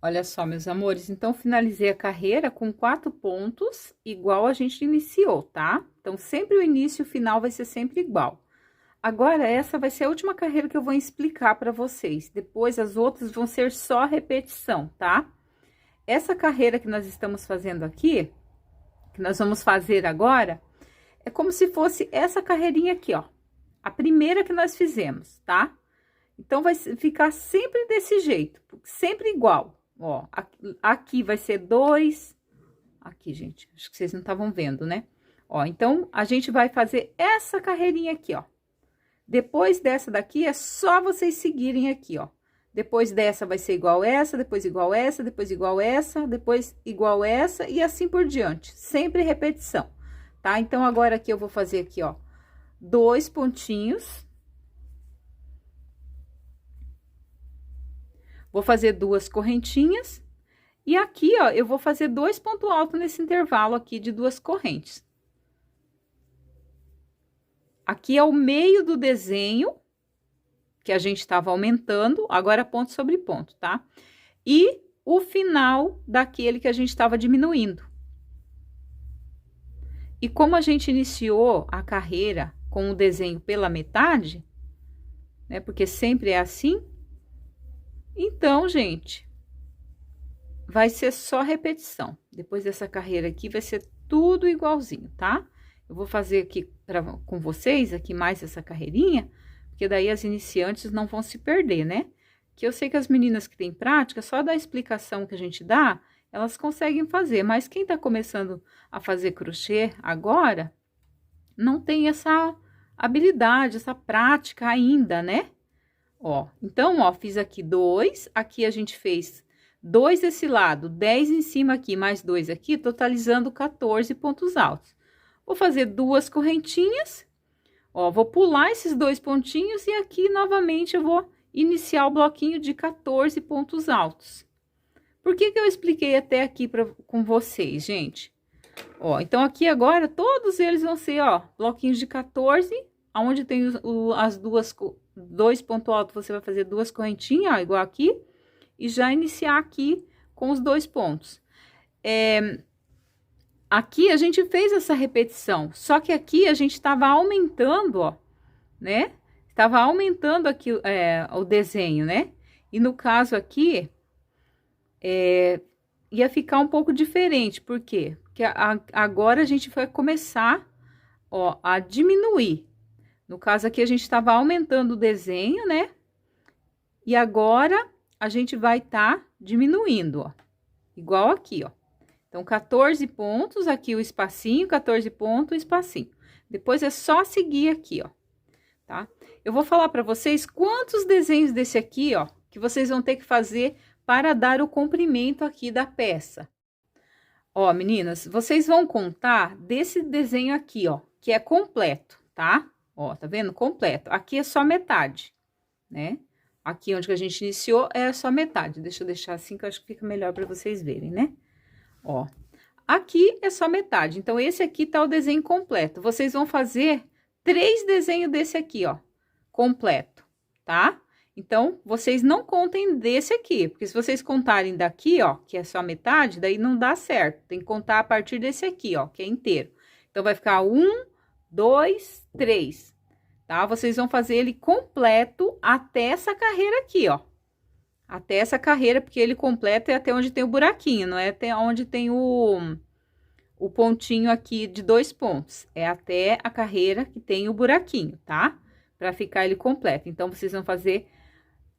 Speaker 1: Olha só, meus amores, então finalizei a carreira com 4 pontos, igual a gente iniciou, tá? Então, sempre o início e o final vai ser sempre igual. Agora, essa vai ser a última carreira que eu vou explicar para vocês. Depois, as outras vão ser só repetição, tá? Essa carreira que nós estamos fazendo aqui, que nós vamos fazer agora, é como se fosse essa carreirinha aqui, ó. A primeira que nós fizemos, tá? Então, vai ficar sempre desse jeito, sempre igual. Ó, aqui vai ser 2. Aqui, gente, acho que vocês não estavam vendo, né? Ó, então, a gente vai fazer essa carreirinha aqui, ó. Depois dessa daqui, é só vocês seguirem aqui, ó. Depois dessa vai ser igual essa, depois igual essa, depois igual essa, depois igual essa e assim por diante. Sempre repetição, tá? Então, agora aqui eu vou fazer aqui, ó, 2 pontinhos. Vou fazer 2 correntinhas. E aqui, ó, eu vou fazer 2 pontos altos nesse intervalo aqui de 2 correntes. Aqui é o meio do desenho, que a gente estava aumentando, agora ponto sobre ponto, tá? E o final daquele que a gente estava diminuindo. E como a gente iniciou a carreira com o desenho pela metade, né? Porque sempre é assim. Então, gente, vai ser só repetição. Depois dessa carreira aqui, vai ser tudo igualzinho, tá? Eu vou fazer aqui com vocês, aqui mais essa carreirinha, porque daí as iniciantes não vão se perder, né? Que eu sei que as meninas que têm prática, só da explicação que a gente dá, elas conseguem fazer. Mas quem tá começando a fazer crochê agora, não tem essa habilidade, essa prática ainda, né? Ó, então, ó, fiz aqui 2, aqui a gente fez 2 desse lado, 10 em cima aqui, mais 2 aqui, totalizando 14 pontos altos. Vou fazer 2 correntinhas, ó, vou pular esses 2 pontinhos e aqui, novamente, eu vou iniciar o bloquinho de 14 pontos altos. Por que que eu expliquei até aqui com vocês, gente? Ó, então, aqui agora, todos eles vão ser, ó, bloquinhos de 14, aonde tem as 2 pontos altos, você vai fazer 2 correntinhas, ó, igual aqui, e já iniciar aqui com os 2 pontos. Aqui a gente fez essa repetição, só que aqui a gente estava aumentando, ó, né? Estava aumentando aqui o desenho, né? E no caso aqui, ia ficar um pouco diferente, por quê? Porque agora a gente vai começar, ó, a diminuir. No caso aqui, a gente estava aumentando o desenho, né? E agora, a gente vai tá diminuindo, ó. Igual aqui, ó. Então, 14 pontos, aqui o espacinho, 14 pontos, o espacinho. Depois, é só seguir aqui, ó, tá? Eu vou falar para vocês quantos desenhos desse aqui, ó, que vocês vão ter que fazer para dar o comprimento aqui da peça. Ó, meninas, vocês vão contar desse desenho aqui, ó, que é completo, tá? Ó, tá vendo? Completo. Aqui é só metade, né? Aqui onde que a gente iniciou é só metade. Deixa eu deixar assim que eu acho que fica melhor para vocês verem, né? Ó, aqui é só metade. Então, esse aqui tá o desenho completo. Vocês vão fazer 3 desenhos desse aqui, ó, completo, tá? Então, vocês não contem desse aqui, porque se vocês contarem daqui, ó, que é só metade, daí não dá certo. Tem que contar a partir desse aqui, ó, que é inteiro. Então, vai ficar 1, 2, 3, tá? Vocês vão fazer ele completo até essa carreira aqui, ó. Até essa carreira, porque ele completo é até onde tem o buraquinho, não é até onde tem o pontinho aqui de 2 pontos. É até a carreira que tem o buraquinho, tá? Pra ficar ele completo. Então, vocês vão fazer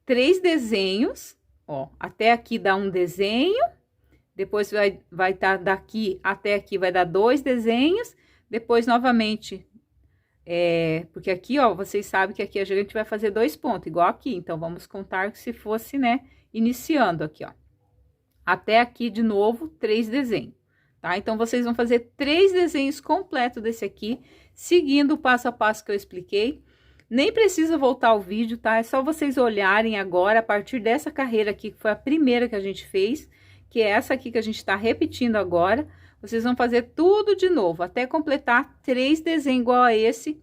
Speaker 1: 3 desenhos, ó. Até aqui dá um desenho, depois vai tá daqui até aqui vai dar 2 desenhos, depois novamente, porque aqui, ó, vocês sabem que aqui a gente vai fazer 2 pontos, igual aqui. Então, vamos contar que se fosse, né, iniciando aqui, ó. Até aqui, de novo, 3 desenhos, tá? Então, vocês vão fazer 3 desenhos completos desse aqui, seguindo o passo a passo que eu expliquei. Nem precisa voltar o vídeo, tá? É só vocês olharem agora, a partir dessa carreira aqui, que foi a primeira que a gente fez, que é essa aqui que a gente tá repetindo agora. Vocês vão fazer tudo de novo, até completar 3 desenhos igual a esse,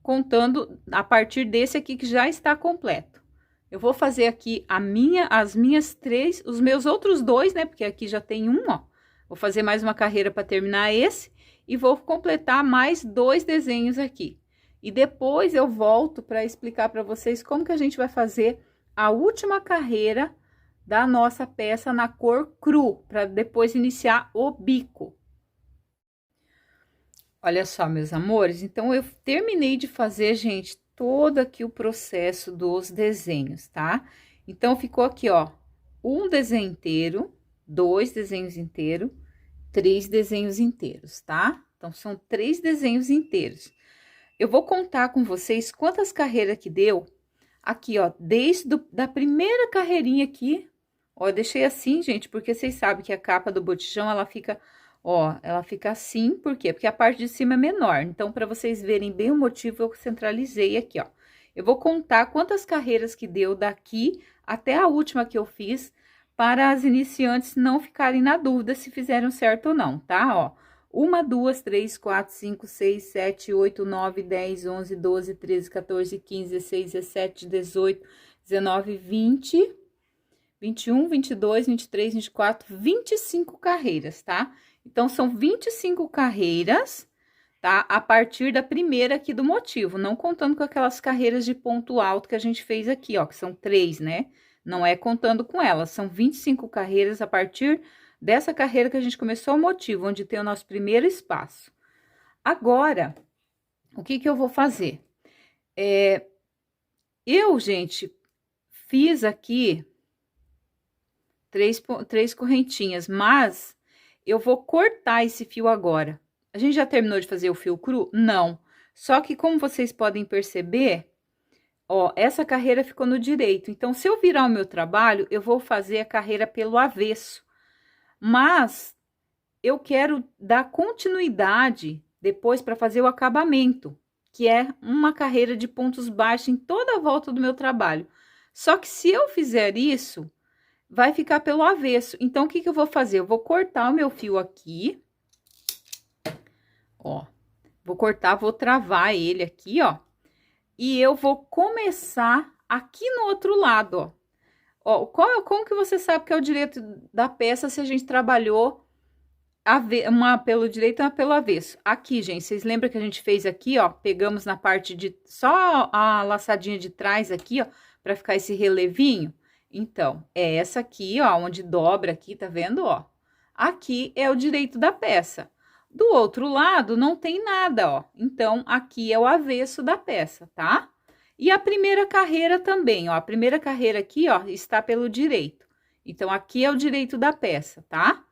Speaker 1: contando a partir desse aqui que já está completo. Eu vou fazer aqui as minhas 3, os meus outros 2, né? Porque aqui já tem um, ó. Vou fazer mais uma carreira para terminar esse e vou completar mais 2 desenhos aqui. E depois eu volto para explicar para vocês como que a gente vai fazer a última carreira da nossa peça na cor cru, para depois iniciar o bico. Olha só, meus amores, então eu terminei de fazer, gente, todo aqui o processo dos desenhos, tá? Então, ficou aqui, ó, um desenho inteiro, 2 desenhos inteiros, 3 desenhos inteiros, tá? Então, são 3 desenhos inteiros. Eu vou contar com vocês quantas carreiras que deu aqui, ó, da primeira carreirinha aqui, ó, eu deixei assim, gente, porque vocês sabem que a capa do botijão, ela fica, ó, ela fica assim, por quê? Porque a parte de cima é menor, então, para vocês verem bem o motivo, eu centralizei aqui, ó. Eu vou contar quantas carreiras que deu daqui até a última que eu fiz, para as iniciantes não ficarem na dúvida se fizeram certo ou não, tá? Ó, 1, 2, 3, 4, 5, 6, 7, 8, 9, 10, 11, 12, 13, 14, 15, 16, 17, 18, 19, 20, 21, 22, 23, 24, 25 carreiras, tá? Então, são 25 carreiras, tá? A partir da primeira aqui do motivo, não contando com aquelas carreiras de ponto alto que a gente fez aqui, ó, que são 3, né? Não é contando com elas, são 25 carreiras a partir dessa carreira que a gente começou o motivo, onde tem o nosso primeiro espaço. Agora, o que que eu vou fazer? Gente, fiz aqui três correntinhas, mas eu vou cortar esse fio agora. A gente já terminou de fazer o fio cru? Não. Só que, como vocês podem perceber, ó, essa carreira ficou no direito. Então, se eu virar o meu trabalho, eu vou fazer a carreira pelo avesso. Mas eu quero dar continuidade depois para fazer o acabamento, que é uma carreira de pontos baixos em toda a volta do meu trabalho. Só que se eu fizer isso, vai ficar pelo avesso. Então, o que que eu vou fazer? Eu vou cortar o meu fio aqui, ó, vou cortar, vou travar ele aqui, ó, e eu vou começar aqui no outro lado, ó. Ó, como que você sabe que é o direito da peça se a gente trabalhou uma pelo direito e uma pelo avesso? Aqui, gente, vocês lembram que a gente fez aqui, ó? Pegamos na parte de só a laçadinha de trás aqui, ó, para ficar esse relevinho. Então, é essa aqui, ó, onde dobra aqui, tá vendo, ó? Aqui é o direito da peça. Do outro lado, não tem nada, ó. Então, aqui é o avesso da peça, tá? E a primeira carreira também, ó, a primeira carreira aqui, ó, está pelo direito. Então, aqui é o direito da peça, tá?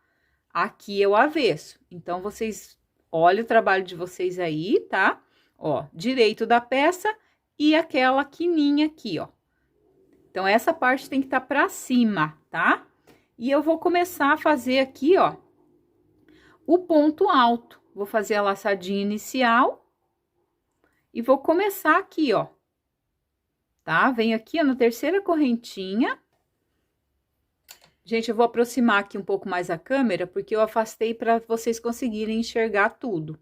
Speaker 1: Aqui é o avesso. Então, vocês olhem o trabalho de vocês aí, tá? Ó, direito da peça e aquela quininha aqui, ó. Então, essa parte tem que estar pra cima, tá? E eu vou começar a fazer aqui, ó, o ponto alto. Vou fazer a laçadinha inicial e vou começar aqui, ó. Tá? Venho aqui, ó, na terceira correntinha. Gente, eu vou aproximar aqui um pouco mais a câmera, porque eu afastei para vocês conseguirem enxergar tudo.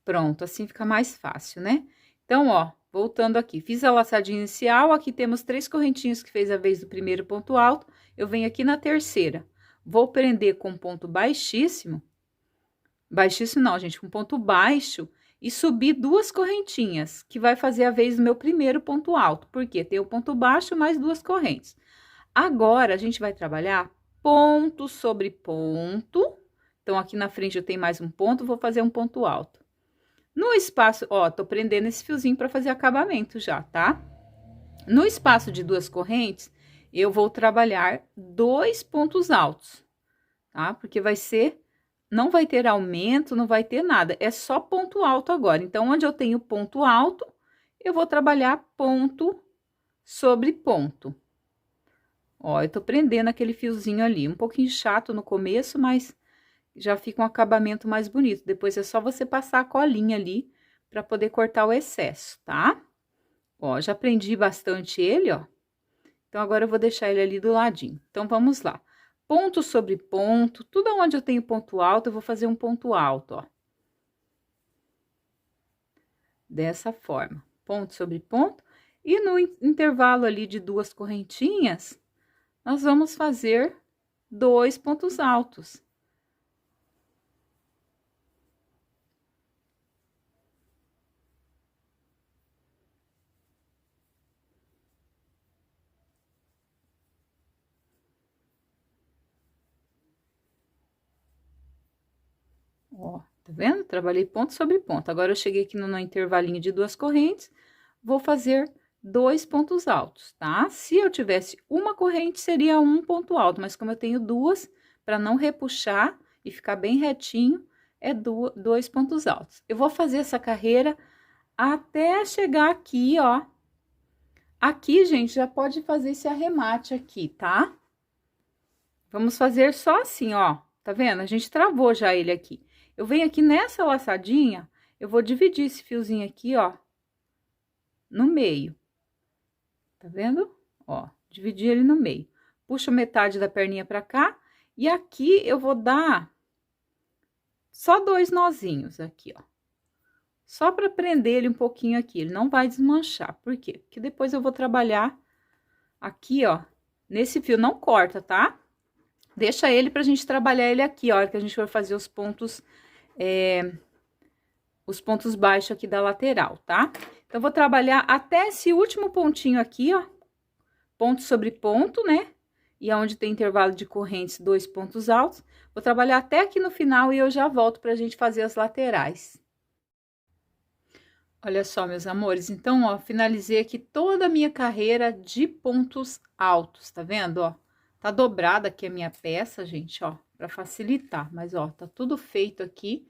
Speaker 1: Pronto, assim fica mais fácil, né? Então, ó, voltando aqui, fiz a laçadinha inicial, aqui temos 3 correntinhas que fez a vez do primeiro ponto alto, eu venho aqui na terceira. Vou prender com ponto baixíssimo, baixíssimo não, gente, com ponto baixo, e subir 2 correntinhas, que vai fazer a vez do meu primeiro ponto alto, porque tem o ponto baixo mais 2 correntes. Agora, a gente vai trabalhar ponto sobre ponto. Então, aqui na frente eu tenho mais um ponto, vou fazer um ponto alto. No espaço, ó, tô prendendo esse fiozinho para fazer acabamento já, tá? No espaço de 2 correntes, eu vou trabalhar 2 pontos altos, tá? Porque vai ser... Não vai ter aumento, não vai ter nada, é só ponto alto agora. Então, onde eu tenho ponto alto, eu vou trabalhar ponto sobre ponto. Ó, eu tô prendendo aquele fiozinho ali, um pouquinho chato no começo, mas já fica um acabamento mais bonito. Depois é só você passar a colinha ali para poder cortar o excesso, tá? Ó, já prendi bastante ele, ó. Então, agora eu vou deixar ele ali do ladinho. Então, vamos lá. Ponto sobre ponto, tudo onde eu tenho ponto alto, eu vou fazer um ponto alto, ó. Dessa forma, ponto sobre ponto. E no intervalo ali de 2 correntinhas, nós vamos fazer 2 pontos altos. Ó, tá vendo? Trabalhei ponto sobre ponto. Agora, eu cheguei aqui no intervalinho de 2 correntes, vou fazer 2 pontos altos, tá? Se eu tivesse uma corrente, seria um ponto alto, mas como eu tenho 2, para não repuxar e ficar bem retinho, é 2 pontos altos. Eu vou fazer essa carreira até chegar aqui, ó. Aqui, gente, já pode fazer esse arremate aqui, tá? Vamos fazer só assim, ó. Tá vendo? A gente travou já ele aqui. Eu venho aqui nessa laçadinha, eu vou dividir esse fiozinho aqui, ó, no meio. Tá vendo? Ó, dividi ele no meio. Puxo metade da perninha pra cá, e aqui eu vou dar só 2 nozinhos aqui, ó. Só pra prender ele um pouquinho aqui, ele não vai desmanchar. Por quê? Porque depois eu vou trabalhar aqui, ó, nesse fio, não corta, tá? Deixa ele pra gente trabalhar ele aqui, ó, a hora que a gente for fazer os pontos baixos aqui da lateral, tá? Então, vou trabalhar até esse último pontinho aqui, ó, ponto sobre ponto, né? E aonde tem intervalo de correntes, 2 pontos altos. Vou trabalhar até aqui no final e eu já volto pra gente fazer as laterais. Olha só, meus amores, então, ó, finalizei aqui toda a minha carreira de pontos altos, tá vendo, ó? Tá dobrada aqui a minha peça, gente, ó, pra facilitar, mas, ó, tá tudo feito aqui.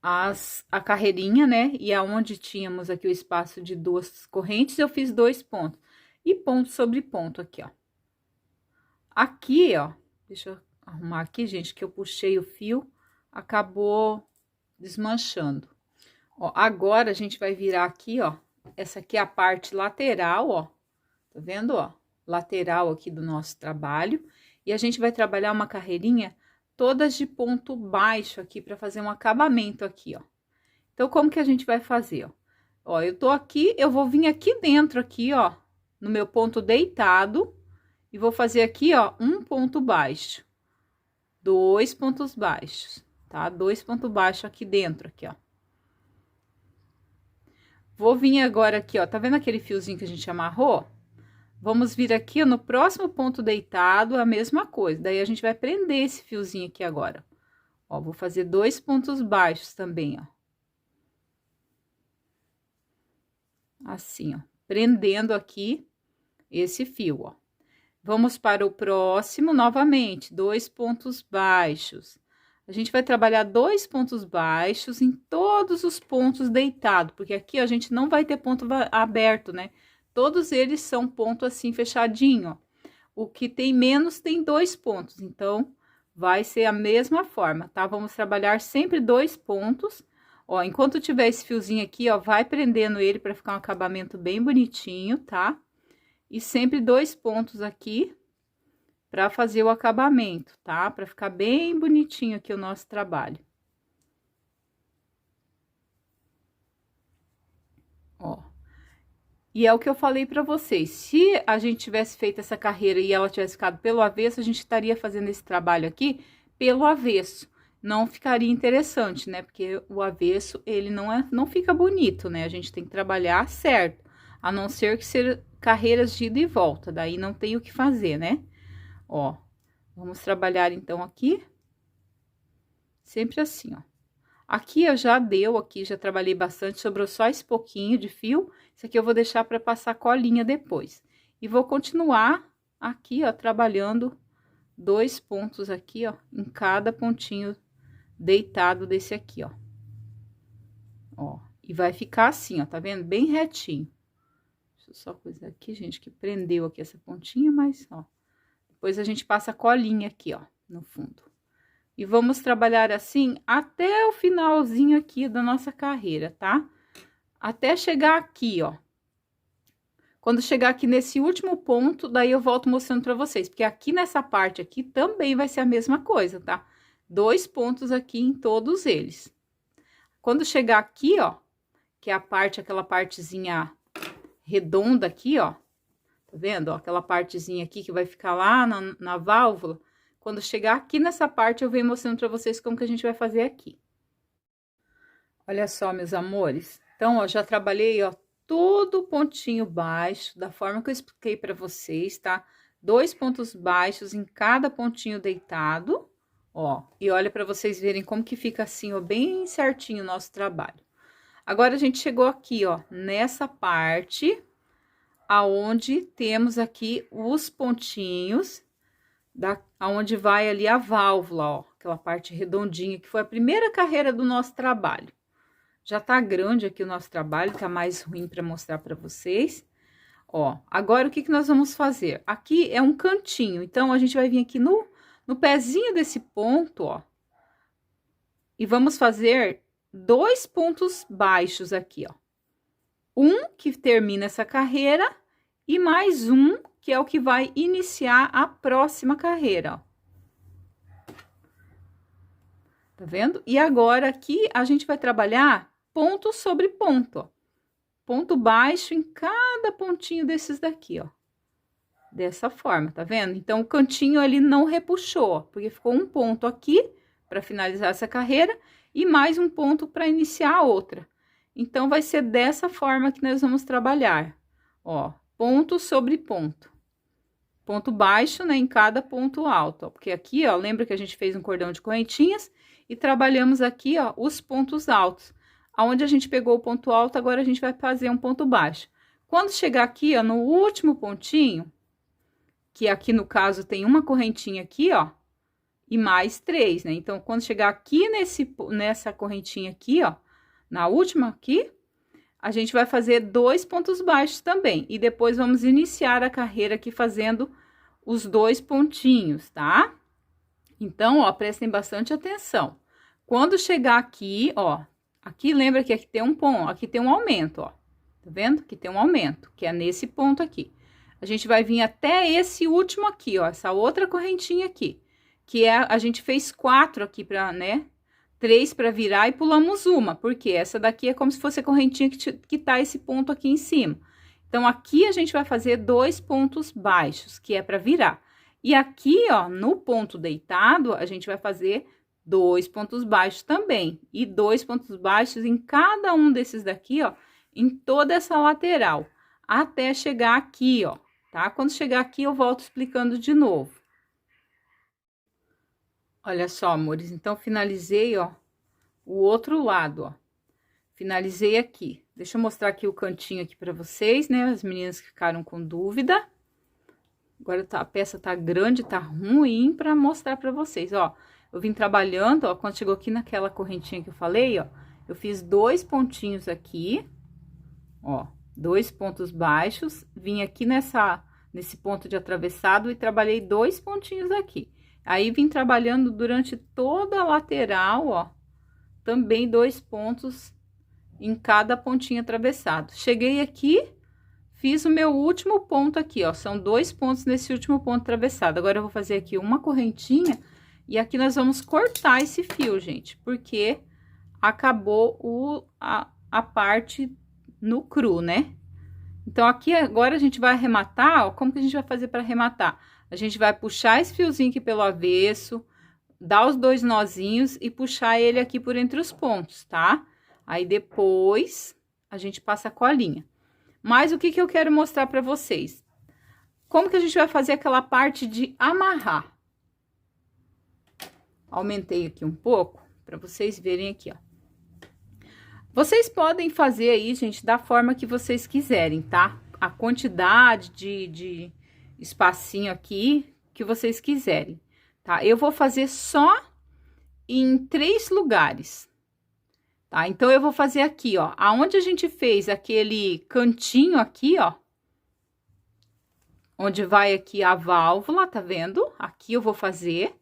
Speaker 1: A carreirinha, né? E aonde tínhamos aqui o espaço de 2 correntes, eu fiz 2 pontos. E ponto sobre ponto aqui, ó. Aqui, ó, deixa eu arrumar aqui, gente, que eu puxei o fio, acabou desmanchando. Ó, agora a gente vai virar aqui, ó, essa aqui é a parte lateral, ó, tá vendo, ó? Lateral aqui do nosso trabalho. E a gente vai trabalhar uma carreirinha todas de ponto baixo aqui, para fazer um acabamento aqui, ó. Então, como que a gente vai fazer, ó? Ó, eu tô aqui, eu vou vir aqui dentro, aqui, ó, no meu ponto deitado, e vou fazer aqui, ó, um ponto baixo. 2 pontos baixos, tá? 2 pontos baixos aqui dentro, aqui, ó. Vou vir agora aqui, ó, tá vendo aquele fiozinho que a gente amarrou? Vamos vir aqui, ó, no próximo ponto deitado, a mesma coisa. Daí, a gente vai prender esse fiozinho aqui agora. Ó, vou fazer 2 pontos baixos também, ó. Assim, ó, prendendo aqui esse fio, ó. Vamos para o próximo, novamente, 2 pontos baixos. A gente vai trabalhar 2 pontos baixos em todos os pontos deitados, porque aqui, ó, a gente não vai ter ponto aberto, né? Todos eles são ponto assim, fechadinho, ó. O que tem menos tem 2 pontos, então, vai ser a mesma forma, tá? Vamos trabalhar sempre 2 pontos. Ó, enquanto tiver esse fiozinho aqui, ó, vai prendendo ele para ficar um acabamento bem bonitinho, tá? E sempre 2 pontos aqui para fazer o acabamento, tá? Para ficar bem bonitinho aqui o nosso trabalho. Ó. E é o que eu falei para vocês, se a gente tivesse feito essa carreira e ela tivesse ficado pelo avesso, a gente estaria fazendo esse trabalho aqui pelo avesso. Não ficaria interessante, né? Porque o avesso, ele não fica bonito, né? A gente tem que trabalhar certo, a não ser que ser carreiras de ida e volta, daí não tem o que fazer, né? Ó, vamos trabalhar então aqui, sempre assim, ó. Aqui eu já deu, aqui já trabalhei bastante, sobrou só esse pouquinho de fio. Isso aqui eu vou deixar para passar colinha depois. E vou continuar aqui, ó, trabalhando 2 pontos aqui, ó, em cada pontinho deitado desse aqui, ó. Ó, e vai ficar assim, ó, tá vendo? Bem retinho. Deixa eu só coisar aqui, gente, que prendeu aqui essa pontinha, mas, ó. Depois a gente passa a colinha aqui, ó, no fundo. E vamos trabalhar assim até o finalzinho aqui da nossa carreira, tá? Até chegar aqui, ó. Quando chegar aqui nesse último ponto, daí eu volto mostrando pra vocês. Porque aqui nessa parte aqui também vai ser a mesma coisa, tá? 2 pontos aqui em todos eles. Quando chegar aqui, ó, que é a parte, aquela partezinha redonda aqui, ó. Tá vendo? Ó, aquela partezinha aqui que vai ficar lá na válvula. Quando chegar aqui nessa parte, eu venho mostrando pra vocês como que a gente vai fazer aqui. Olha só, meus amores. Então, ó, já trabalhei, ó, todo o pontinho baixo, da forma que eu expliquei pra vocês, tá? 2 pontos baixos em cada pontinho deitado, ó. E olha pra vocês verem como que fica assim, ó, bem certinho o nosso trabalho. Agora, a gente chegou aqui, ó, nessa parte, aonde temos aqui os pontinhos, aonde vai ali a válvula, ó, aquela parte redondinha, que foi a primeira carreira do nosso trabalho. Já tá grande aqui o nosso trabalho, tá mais ruim para mostrar para vocês. Ó, agora o que que nós vamos fazer? Aqui é um cantinho, então a gente vai vir aqui no pezinho desse ponto, ó. E vamos fazer 2 pontos baixos aqui, ó. Um que termina essa carreira e mais um que é o que vai iniciar a próxima carreira, ó. Tá vendo? E agora aqui a gente vai trabalhar ponto sobre ponto, ó. Ponto baixo em cada pontinho desses daqui, ó. Dessa forma, tá vendo? Então, o cantinho ali não repuxou, ó, porque ficou um ponto aqui para finalizar essa carreira e mais um ponto para iniciar a outra. Então, vai ser dessa forma que nós vamos trabalhar, ó. Ponto sobre ponto. Ponto baixo, né, em cada ponto alto, ó. Porque aqui, ó, lembra que a gente fez um cordão de correntinhas e trabalhamos aqui, ó, os pontos altos. Aonde a gente pegou o ponto alto, agora a gente vai fazer um ponto baixo. Quando chegar aqui, ó, no último pontinho, que aqui no caso tem uma correntinha aqui, ó, e mais 3, né? Então, quando chegar aqui nessa correntinha aqui, ó, na última aqui, a gente vai fazer 2 pontos baixos também. E depois vamos iniciar a carreira aqui fazendo os 2 pontinhos, tá? Então, ó, prestem bastante atenção. Quando chegar aqui, ó, aqui lembra que aqui tem um ponto, aqui tem um aumento, ó. Tá vendo? Que tem um aumento, que é nesse ponto aqui. A gente vai vir até esse último aqui, ó, essa outra correntinha aqui. Que é, a gente fez 4 aqui pra, né? 3 para virar e pulamos uma, porque essa daqui é como se fosse a correntinha que tá esse ponto aqui em cima. Então, aqui a gente vai fazer 2 pontos baixos, que é para virar. E aqui, ó, no ponto deitado, a gente vai fazer 2 pontos baixos também. E 2 pontos baixos em cada um desses daqui, ó, em toda essa lateral, até chegar aqui, ó, tá? Quando chegar aqui, eu volto explicando de novo. Olha só, amores, então finalizei, ó, o outro lado, ó. Finalizei aqui. Deixa eu mostrar aqui o cantinho aqui pra vocês, né? As meninas que ficaram com dúvida. Agora a peça tá grande, tá ruim pra mostrar pra vocês, ó. Eu vim trabalhando, ó, quando chegou aqui naquela correntinha que eu falei, ó, eu fiz 2 pontinhos aqui, ó, 2 pontos baixos, vim aqui nesse ponto de atravessado e trabalhei 2 pontinhos aqui. Aí, vim trabalhando durante toda a lateral, ó, também 2 pontos em cada pontinho atravessado. Cheguei aqui, fiz o meu último ponto aqui, ó, são 2 pontos nesse último ponto atravessado. Agora, eu vou fazer aqui uma correntinha e aqui nós vamos cortar esse fio, gente, porque acabou a parte no cru, né? Então, aqui agora a gente vai arrematar, ó, como que a gente vai fazer para arrematar? A gente vai puxar esse fiozinho aqui pelo avesso, dar os 2 nozinhos e puxar ele aqui por entre os pontos, tá? Aí, depois, a gente passa a colinha. Mas, o que que eu quero mostrar pra vocês? Como que a gente vai fazer aquela parte de amarrar? Aumentei aqui um pouco, pra vocês verem aqui, ó. Vocês podem fazer aí, gente, da forma que vocês quiserem, tá? A quantidade de espacinho aqui que vocês quiserem, tá? Eu vou fazer só em 3 lugares, tá? Então, eu vou fazer aqui, ó, aonde a gente fez aquele cantinho aqui, ó, onde vai aqui a válvula, tá vendo? Aqui eu vou fazer.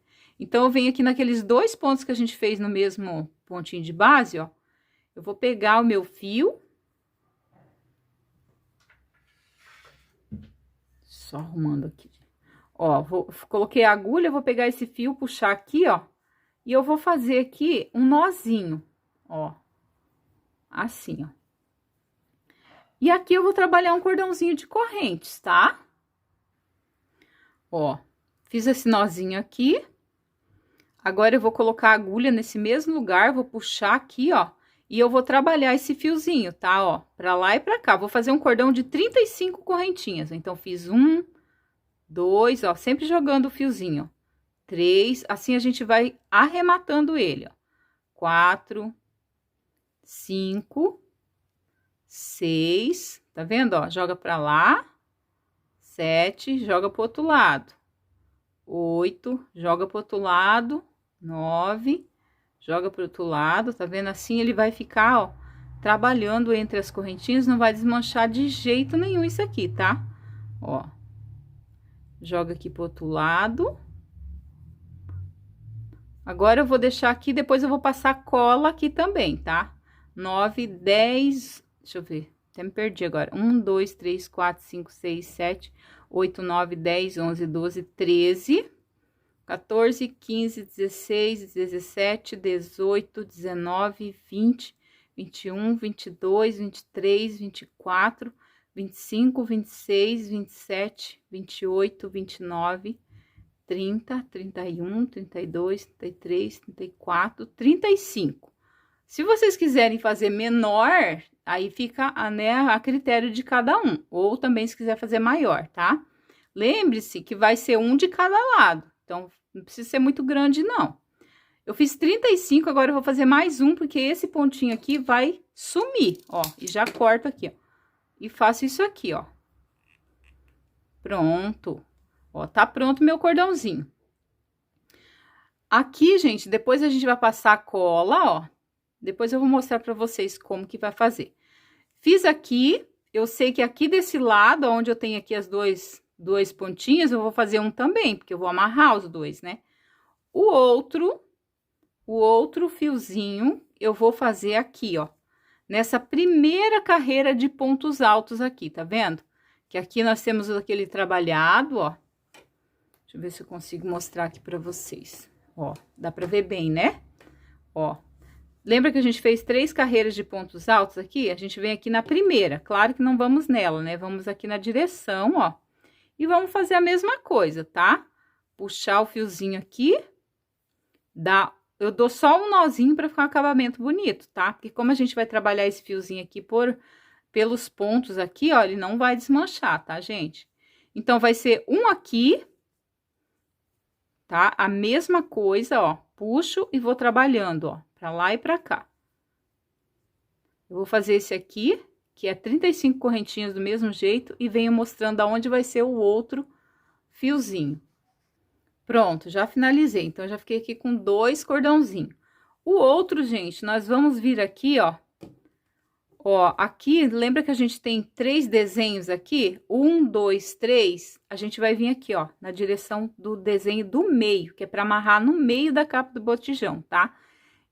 Speaker 1: Então, eu venho aqui naqueles 2 pontos que a gente fez no mesmo pontinho de base, ó. Eu vou pegar o meu fio. Só arrumando aqui. Ó, coloquei a agulha, vou pegar esse fio, puxar aqui, ó. E eu vou fazer aqui um nozinho, ó. Assim, ó. E aqui eu vou trabalhar um cordãozinho de correntes, tá? Ó, fiz esse nozinho aqui. Agora eu vou colocar a agulha nesse mesmo lugar, vou puxar aqui, ó. E eu vou trabalhar esse fiozinho, tá? Ó, pra lá e pra cá. Vou fazer um cordão de 35 correntinhas. Então, fiz 1, 2, ó, sempre jogando o fiozinho, ó. 3, assim a gente vai arrematando ele, ó. 4, 5, 6, tá vendo, ó? Joga pra lá. 7, joga pro outro lado. 8, joga pro outro lado. 9, joga pro outro lado, tá vendo? Assim ele vai ficar, ó, trabalhando entre as correntinhas, não vai desmanchar de jeito nenhum isso aqui, tá? Ó. Joga aqui pro outro lado. Agora eu vou deixar aqui, depois eu vou passar cola aqui também, tá? 9, 10, deixa eu ver, até me perdi agora. 1, 2, 3, 4, 5, 6, 7, 8, 9, 10, 11, 12, 13, 14, 15, 16, 17, 18, 19, 20, 21, 22, 23, 24, 25, 26, 27, 28, 29, 30, 31, 32, 33, 34, 35. Se vocês quiserem fazer menor, aí fica, né, a critério de cada um. Ou também se quiser fazer maior, tá? Lembre-se que vai ser um de cada lado. Então, não precisa ser muito grande, não. Eu fiz 35, agora eu vou fazer mais um, porque esse pontinho aqui vai sumir, ó. E já corto aqui, ó. E faço isso aqui, ó. Pronto. Ó, tá pronto meu cordãozinho. Aqui, gente, depois a gente vai passar a cola, ó. Depois eu vou mostrar pra vocês como que vai fazer. Fiz aqui, eu sei que aqui desse lado, onde eu tenho aqui as dois pontinhos, eu vou fazer um também, porque eu vou amarrar os dois, né? O outro fiozinho, eu vou fazer aqui, ó. Nessa primeira carreira de pontos altos aqui, tá vendo? Que aqui nós temos aquele trabalhado, ó. Deixa eu ver se eu consigo mostrar aqui pra vocês. Ó, dá pra ver bem, né? Ó. Lembra que a gente fez 3 carreiras de pontos altos aqui? A gente vem aqui na primeira. Claro que não vamos nela, né? Vamos aqui na direção, ó. E vamos fazer a mesma coisa, tá? Puxar o fiozinho aqui. Eu dou só um nozinho pra ficar um acabamento bonito, tá? Porque como a gente vai trabalhar esse fiozinho aqui pelos pontos aqui, ó, ele não vai desmanchar, tá, gente? Então, vai ser um aqui, tá? A mesma coisa, ó. Puxo e vou trabalhando, ó, pra lá e pra cá. Eu vou fazer esse aqui, que é 35 correntinhas do mesmo jeito, e venho mostrando aonde vai ser o outro fiozinho. Pronto, já finalizei. Então, já fiquei aqui com 2 cordãozinhos. O outro, gente, nós vamos vir aqui, ó. Ó, aqui, lembra que a gente tem 3 desenhos aqui? 1, 2, 3. A gente vai vir aqui, ó, na direção do desenho do meio, que é para amarrar no meio da capa do botijão, tá?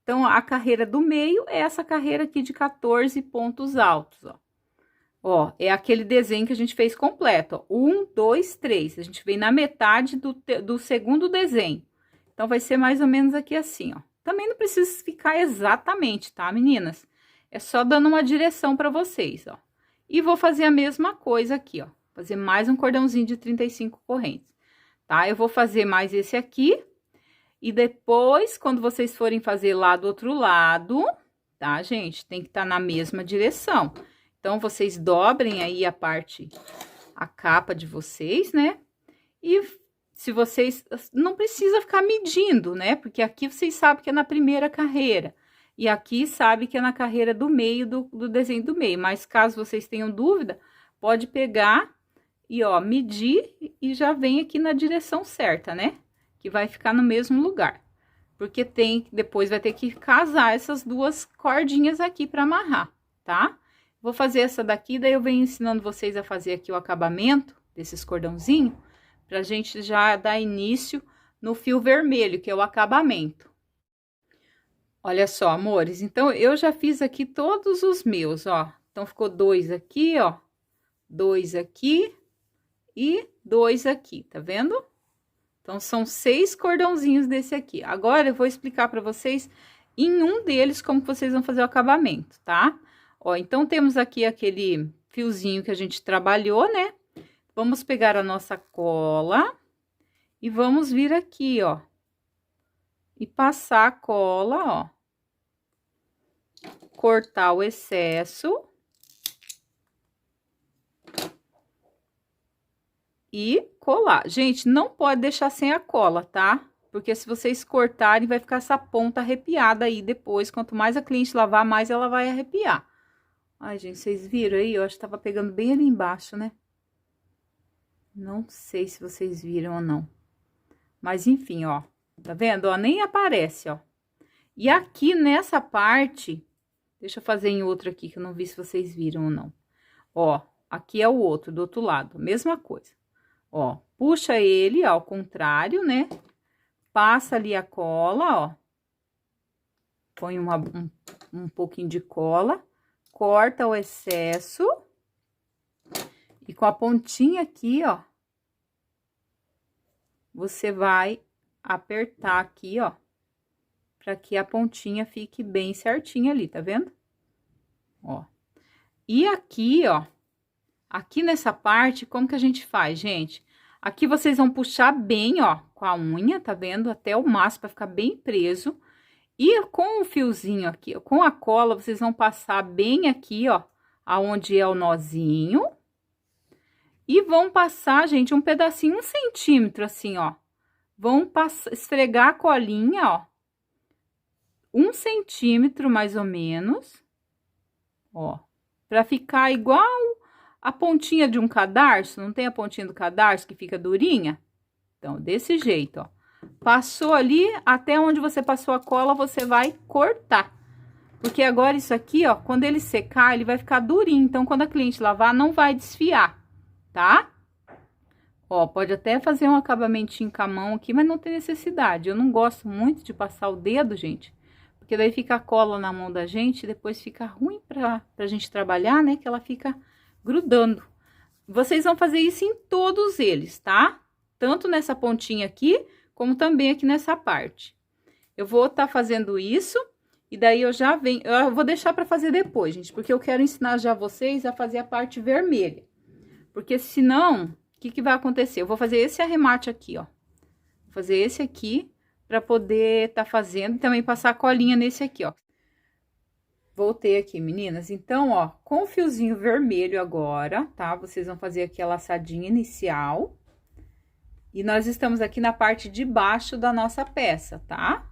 Speaker 1: Então, a carreira do meio é essa carreira aqui de 14 pontos altos, ó. Ó, é aquele desenho que a gente fez completo, ó. 1, 2, 3. A gente vem na metade do segundo desenho. Então, vai ser mais ou menos aqui assim, ó. Também não precisa ficar exatamente, tá, meninas? É só dando uma direção para vocês, ó. E vou fazer a mesma coisa aqui, ó. Fazer mais um cordãozinho de 35 correntes, tá? Eu vou fazer mais esse aqui. E depois, quando vocês forem fazer lá do outro lado, tá, gente? Tem que estar na mesma direção. Então, vocês dobrem aí a capa de vocês, né? E se vocês... Não precisa ficar medindo, né? Porque aqui vocês sabem que é na primeira carreira. E aqui sabe que é na carreira do meio, do desenho do meio. Mas caso vocês tenham dúvida, pode pegar e, ó, medir e já vem aqui na direção certa, né? Que vai ficar no mesmo lugar. Porque depois vai ter que casar essas 2 cordinhas aqui para amarrar, tá? Vou fazer essa daqui, daí eu venho ensinando vocês a fazer aqui o acabamento desses cordãozinhos, pra gente já dar início no fio vermelho, que é o acabamento. Olha só, amores, então eu já fiz aqui todos os meus, ó. Então, ficou 2 aqui, ó, 2 aqui e 2 aqui, tá vendo? Então, são 6 cordãozinhos desse aqui. Agora, eu vou explicar para vocês em um deles como que vocês vão fazer o acabamento, tá? Ó, então, temos aqui aquele fiozinho que a gente trabalhou, né? Vamos pegar a nossa cola e vamos vir aqui, ó, e passar a cola, ó. Cortar o excesso. E colar. Gente, não pode deixar sem a cola, tá? Porque se vocês cortarem, vai ficar essa ponta arrepiada aí depois. Quanto mais a cliente lavar, mais ela vai arrepiar. Ai, gente, vocês viram aí? Eu acho que tava pegando bem ali embaixo, né? Não sei se vocês viram ou não. Mas, enfim, ó. Tá vendo? Ó, nem aparece, ó. E aqui nessa parte... Deixa eu fazer em outro aqui, que eu não vi se vocês viram ou não. Ó, aqui é o outro, do outro lado. Mesma coisa. Ó, puxa ele ao contrário, né? Passa ali a cola, ó. Põe um pouquinho de cola. Corta o excesso. E com a pontinha aqui, ó. Você vai apertar aqui, ó. Pra que a pontinha fique bem certinha ali, tá vendo? Ó. E aqui, ó. Aqui nessa parte, como que a gente faz, gente? Aqui vocês vão puxar bem, ó, com a unha, tá vendo? Até o máximo, pra ficar bem preso. E com o fiozinho aqui, com a cola, vocês vão passar bem aqui, ó, aonde é o nozinho. E vão passar, gente, um pedacinho, 1 centímetro, assim, ó. Vão passar, esfregar a colinha, ó. 1 centímetro, mais ou menos. Ó, pra ficar igual a pontinha de um cadarço, não tem a pontinha do cadarço que fica durinha? Então, desse jeito, ó. Passou ali, até onde você passou a cola, você vai cortar. Porque agora isso aqui, ó, quando ele secar, ele vai ficar durinho. Então, quando a cliente lavar, não vai desfiar, tá? Ó, pode até fazer um acabamentinho com a mão aqui, mas não tem necessidade. Eu não gosto muito de passar o dedo, gente. Porque daí fica a cola na mão da gente, depois fica ruim pra gente trabalhar, né? Que ela fica grudando. Vocês vão fazer isso em todos eles, tá? Tanto nessa pontinha aqui, como também aqui nessa parte. Eu vou estar fazendo isso, e daí eu já venho... Eu vou deixar para fazer depois, gente, porque eu quero ensinar já vocês a fazer a parte vermelha. Porque senão, o que que vai acontecer? Eu vou fazer esse arremate aqui, ó. Vou fazer esse aqui, para poder estar fazendo, e também passar a colinha nesse aqui, ó. Voltei aqui, meninas. Então, ó, com o fiozinho vermelho agora, tá? Vocês vão fazer aqui a laçadinha inicial. E nós estamos aqui na parte de baixo da nossa peça, tá?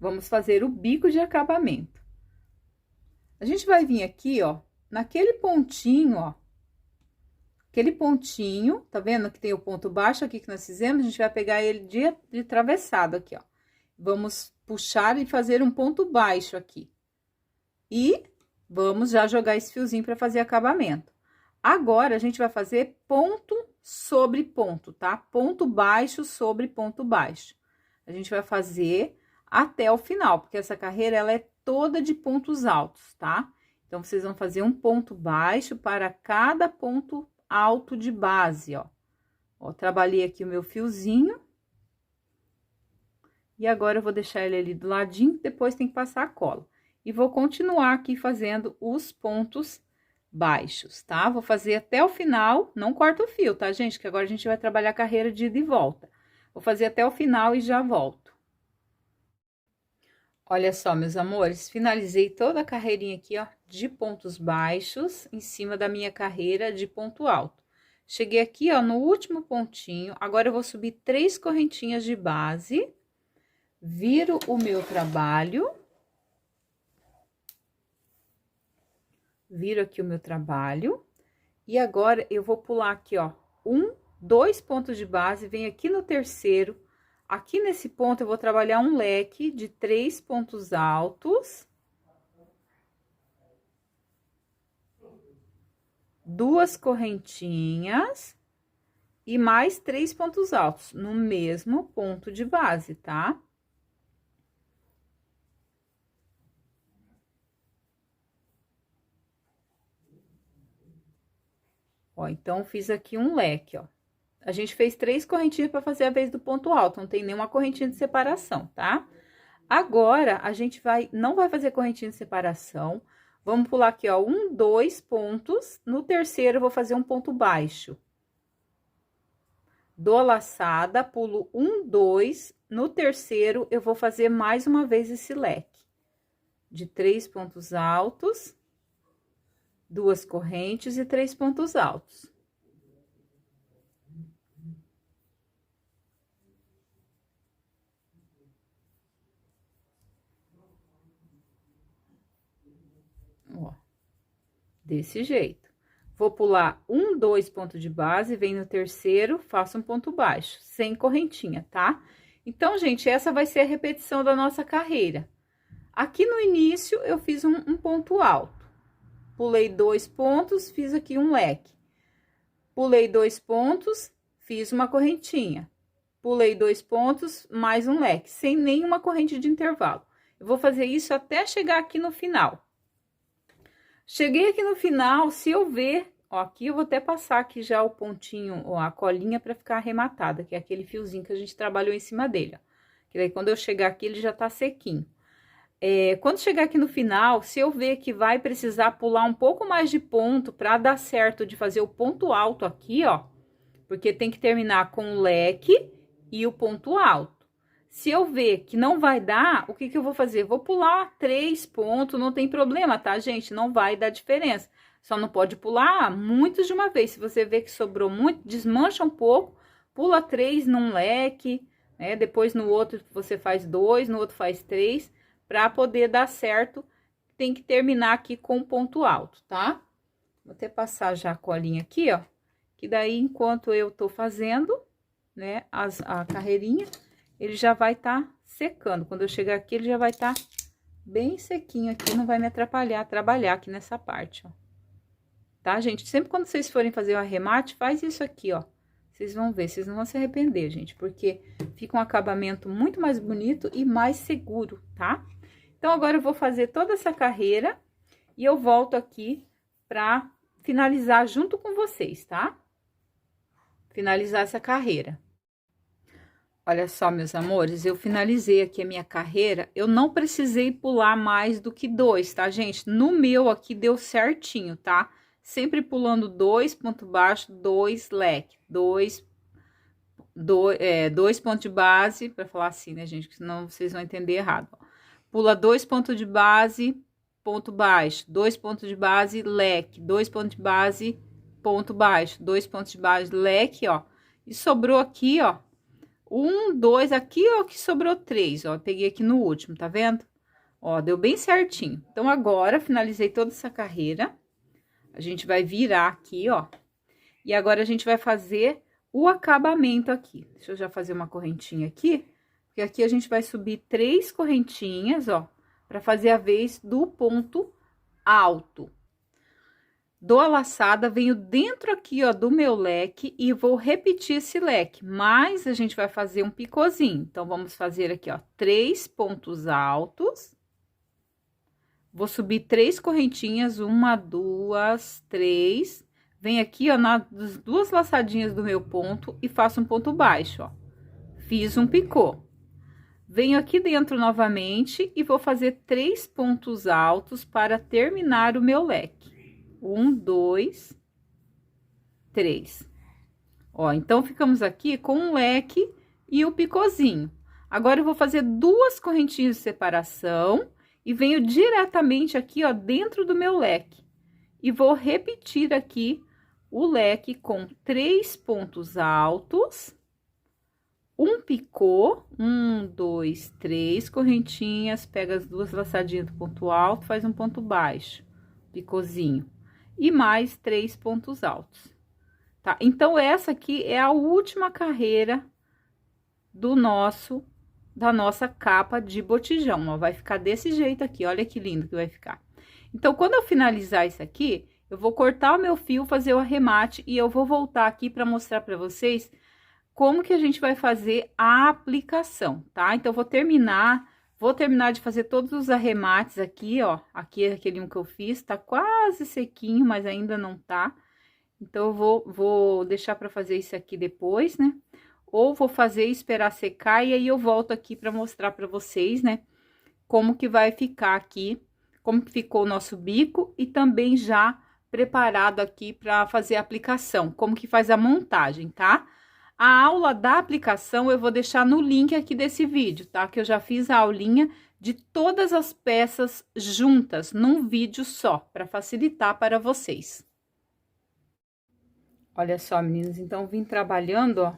Speaker 1: Vamos fazer o bico de acabamento. A gente vai vir aqui, ó, naquele pontinho, ó. Aquele pontinho, tá vendo que tem o ponto baixo aqui que nós fizemos? A gente vai pegar ele de travessado aqui, ó. Vamos puxar e fazer um ponto baixo aqui. E vamos já jogar esse fiozinho para fazer acabamento. Agora, a gente vai fazer ponto sobre ponto, tá? Ponto baixo sobre ponto baixo. A gente vai fazer até o final, porque essa carreira, ela é toda de pontos altos, tá? Então, vocês vão fazer um ponto baixo para cada ponto alto de base, ó. Ó, trabalhei aqui o meu fiozinho. E agora, eu vou deixar ele ali do ladinho, depois tem que passar a cola. E vou continuar aqui fazendo os pontos baixos, tá? Vou fazer até o final, não corta o fio, tá, gente? Que agora a gente vai trabalhar a carreira de ida e volta. Vou fazer até o final e já volto. Olha só, meus amores, finalizei toda a carreirinha aqui, ó, de pontos baixos em cima da minha carreira de ponto alto. Cheguei aqui, ó, no último pontinho, agora eu vou subir 3 correntinhas de base, viro o meu trabalho. Viro aqui o meu trabalho, e agora eu vou pular aqui, ó, 2 pontos de base, venho aqui no terceiro, aqui nesse ponto eu vou trabalhar um leque de 3 pontos altos, 2 correntinhas, e mais 3 pontos altos no mesmo ponto de base, tá? Ó, então, fiz aqui um leque, ó. A gente fez 3 correntinhas para fazer a vez do ponto alto, não tem nenhuma correntinha de separação, tá? Agora, a gente não vai fazer correntinha de separação. Vamos pular aqui, ó, 1, 2 pontos. No terceiro, eu vou fazer um ponto baixo. Dou a laçada, pulo 1, 2. No terceiro, eu vou fazer mais uma vez esse leque de 3 pontos altos, 2 correntes e 3 pontos altos. Ó, desse jeito. Vou pular 1, 2 pontos de base, vem no terceiro, faço um ponto baixo, sem correntinha, tá? Então, gente, essa vai ser a repetição da nossa carreira. Aqui no início, eu fiz um ponto alto. Pulei 2 pontos, fiz aqui um leque. Pulei 2 pontos, fiz uma correntinha. Pulei 2 pontos, mais um leque, sem nenhuma corrente de intervalo. Eu vou fazer isso até chegar aqui no final. Cheguei aqui no final, se eu ver, ó, aqui eu vou até passar aqui já o pontinho, ó, a colinha para ficar arrematada, que é aquele fiozinho que a gente trabalhou em cima dele, ó. Que daí quando eu chegar aqui, ele já tá sequinho. Quando chegar aqui no final, se eu ver que vai precisar pular um pouco mais de ponto para dar certo de fazer o ponto alto aqui, ó, porque tem que terminar com o leque e o ponto alto. Se eu ver que não vai dar, o que que eu vou fazer? Vou pular 3 pontos, não tem problema, tá, gente? Não vai dar diferença. Só não pode pular muitos de uma vez. Se você ver que sobrou muito, desmancha um pouco, pula 3 num leque, né? Depois no outro você faz 2, no outro faz 3, para poder dar certo, tem que terminar aqui com um ponto alto, tá? Vou até passar já a colinha aqui, ó, que daí enquanto eu tô fazendo, né, a carreirinha, ele já vai tá secando. Quando eu chegar aqui, ele já vai tá bem sequinho aqui, não vai me atrapalhar trabalhar aqui nessa parte, ó. Tá, gente? Sempre quando vocês forem fazer o arremate, faz isso aqui, ó. Vocês vão ver, vocês não vão se arrepender, gente, porque fica um acabamento muito mais bonito e mais seguro, tá? Então, agora eu vou fazer toda essa carreira e eu volto aqui pra finalizar junto com vocês, tá? Finalizar essa carreira. Olha só, meus amores, eu finalizei aqui a minha carreira, eu não precisei pular mais do que 2, tá, gente? No meu aqui deu certinho, tá? Sempre pulando 2 pontos baixos, 2 leque, 2 pontos de base, pra falar assim, né, gente? Senão vocês vão entender errado. Pula 2 pontos de base, ponto baixo, 2 pontos de base, leque, 2 pontos de base, ponto baixo, 2 pontos de base, leque, ó. E sobrou aqui, ó. 1, 2, aqui, ó, que sobrou 3, ó, peguei aqui no último, tá vendo? Ó, deu bem certinho. Então, agora, finalizei toda essa carreira, a gente vai virar aqui, ó, e agora a gente vai fazer o acabamento aqui. Deixa eu já fazer uma correntinha aqui, porque aqui a gente vai subir 3 correntinhas, ó, pra fazer a vez do ponto alto. Dou a laçada, venho dentro aqui, ó, do meu leque e vou repetir esse leque, mas a gente vai fazer um picôzinho. Então, vamos fazer aqui, ó, 3 pontos altos. Vou subir 3 correntinhas, 1, 2, 3. Venho aqui, ó, nas 2 laçadinhas do meu ponto e faço um ponto baixo, ó. Fiz um picô. Venho aqui dentro novamente e vou fazer 3 pontos altos para terminar o meu leque. 1, 2, 3. Ó, então, ficamos aqui com um leque e o picôzinho. Agora, eu vou fazer 2 correntinhas de separação e venho diretamente aqui, ó, dentro do meu leque. E vou repetir aqui o leque com 3 pontos altos, um picô, 1, 2, 3 correntinhas, pega as 2 laçadinhas do ponto alto, faz um ponto baixo, picôzinho. E mais 3 pontos altos, tá? Então, essa aqui é a última carreira da nossa capa de botijão, ó. Vai ficar desse jeito aqui, olha que lindo que vai ficar. Então, quando eu finalizar isso aqui, eu vou cortar o meu fio, fazer o arremate e eu vou voltar aqui para mostrar para vocês como que a gente vai fazer a aplicação, tá? Então, vou terminar de fazer todos os arremates aqui, ó. Aqui é aquele um que eu fiz, tá quase sequinho, mas ainda não tá. Então, eu vou deixar para fazer isso aqui depois, né? Ou vou fazer e esperar secar, e aí eu volto aqui para mostrar para vocês, né? Como que vai ficar aqui, como que ficou o nosso bico e também já preparado aqui para fazer a aplicação, como que faz a montagem, tá? A aula da aplicação eu vou deixar no link aqui desse vídeo, tá? Que eu já fiz a aulinha de todas as peças juntas num vídeo só, para facilitar para vocês. Olha só, meninas, então vim trabalhando, ó,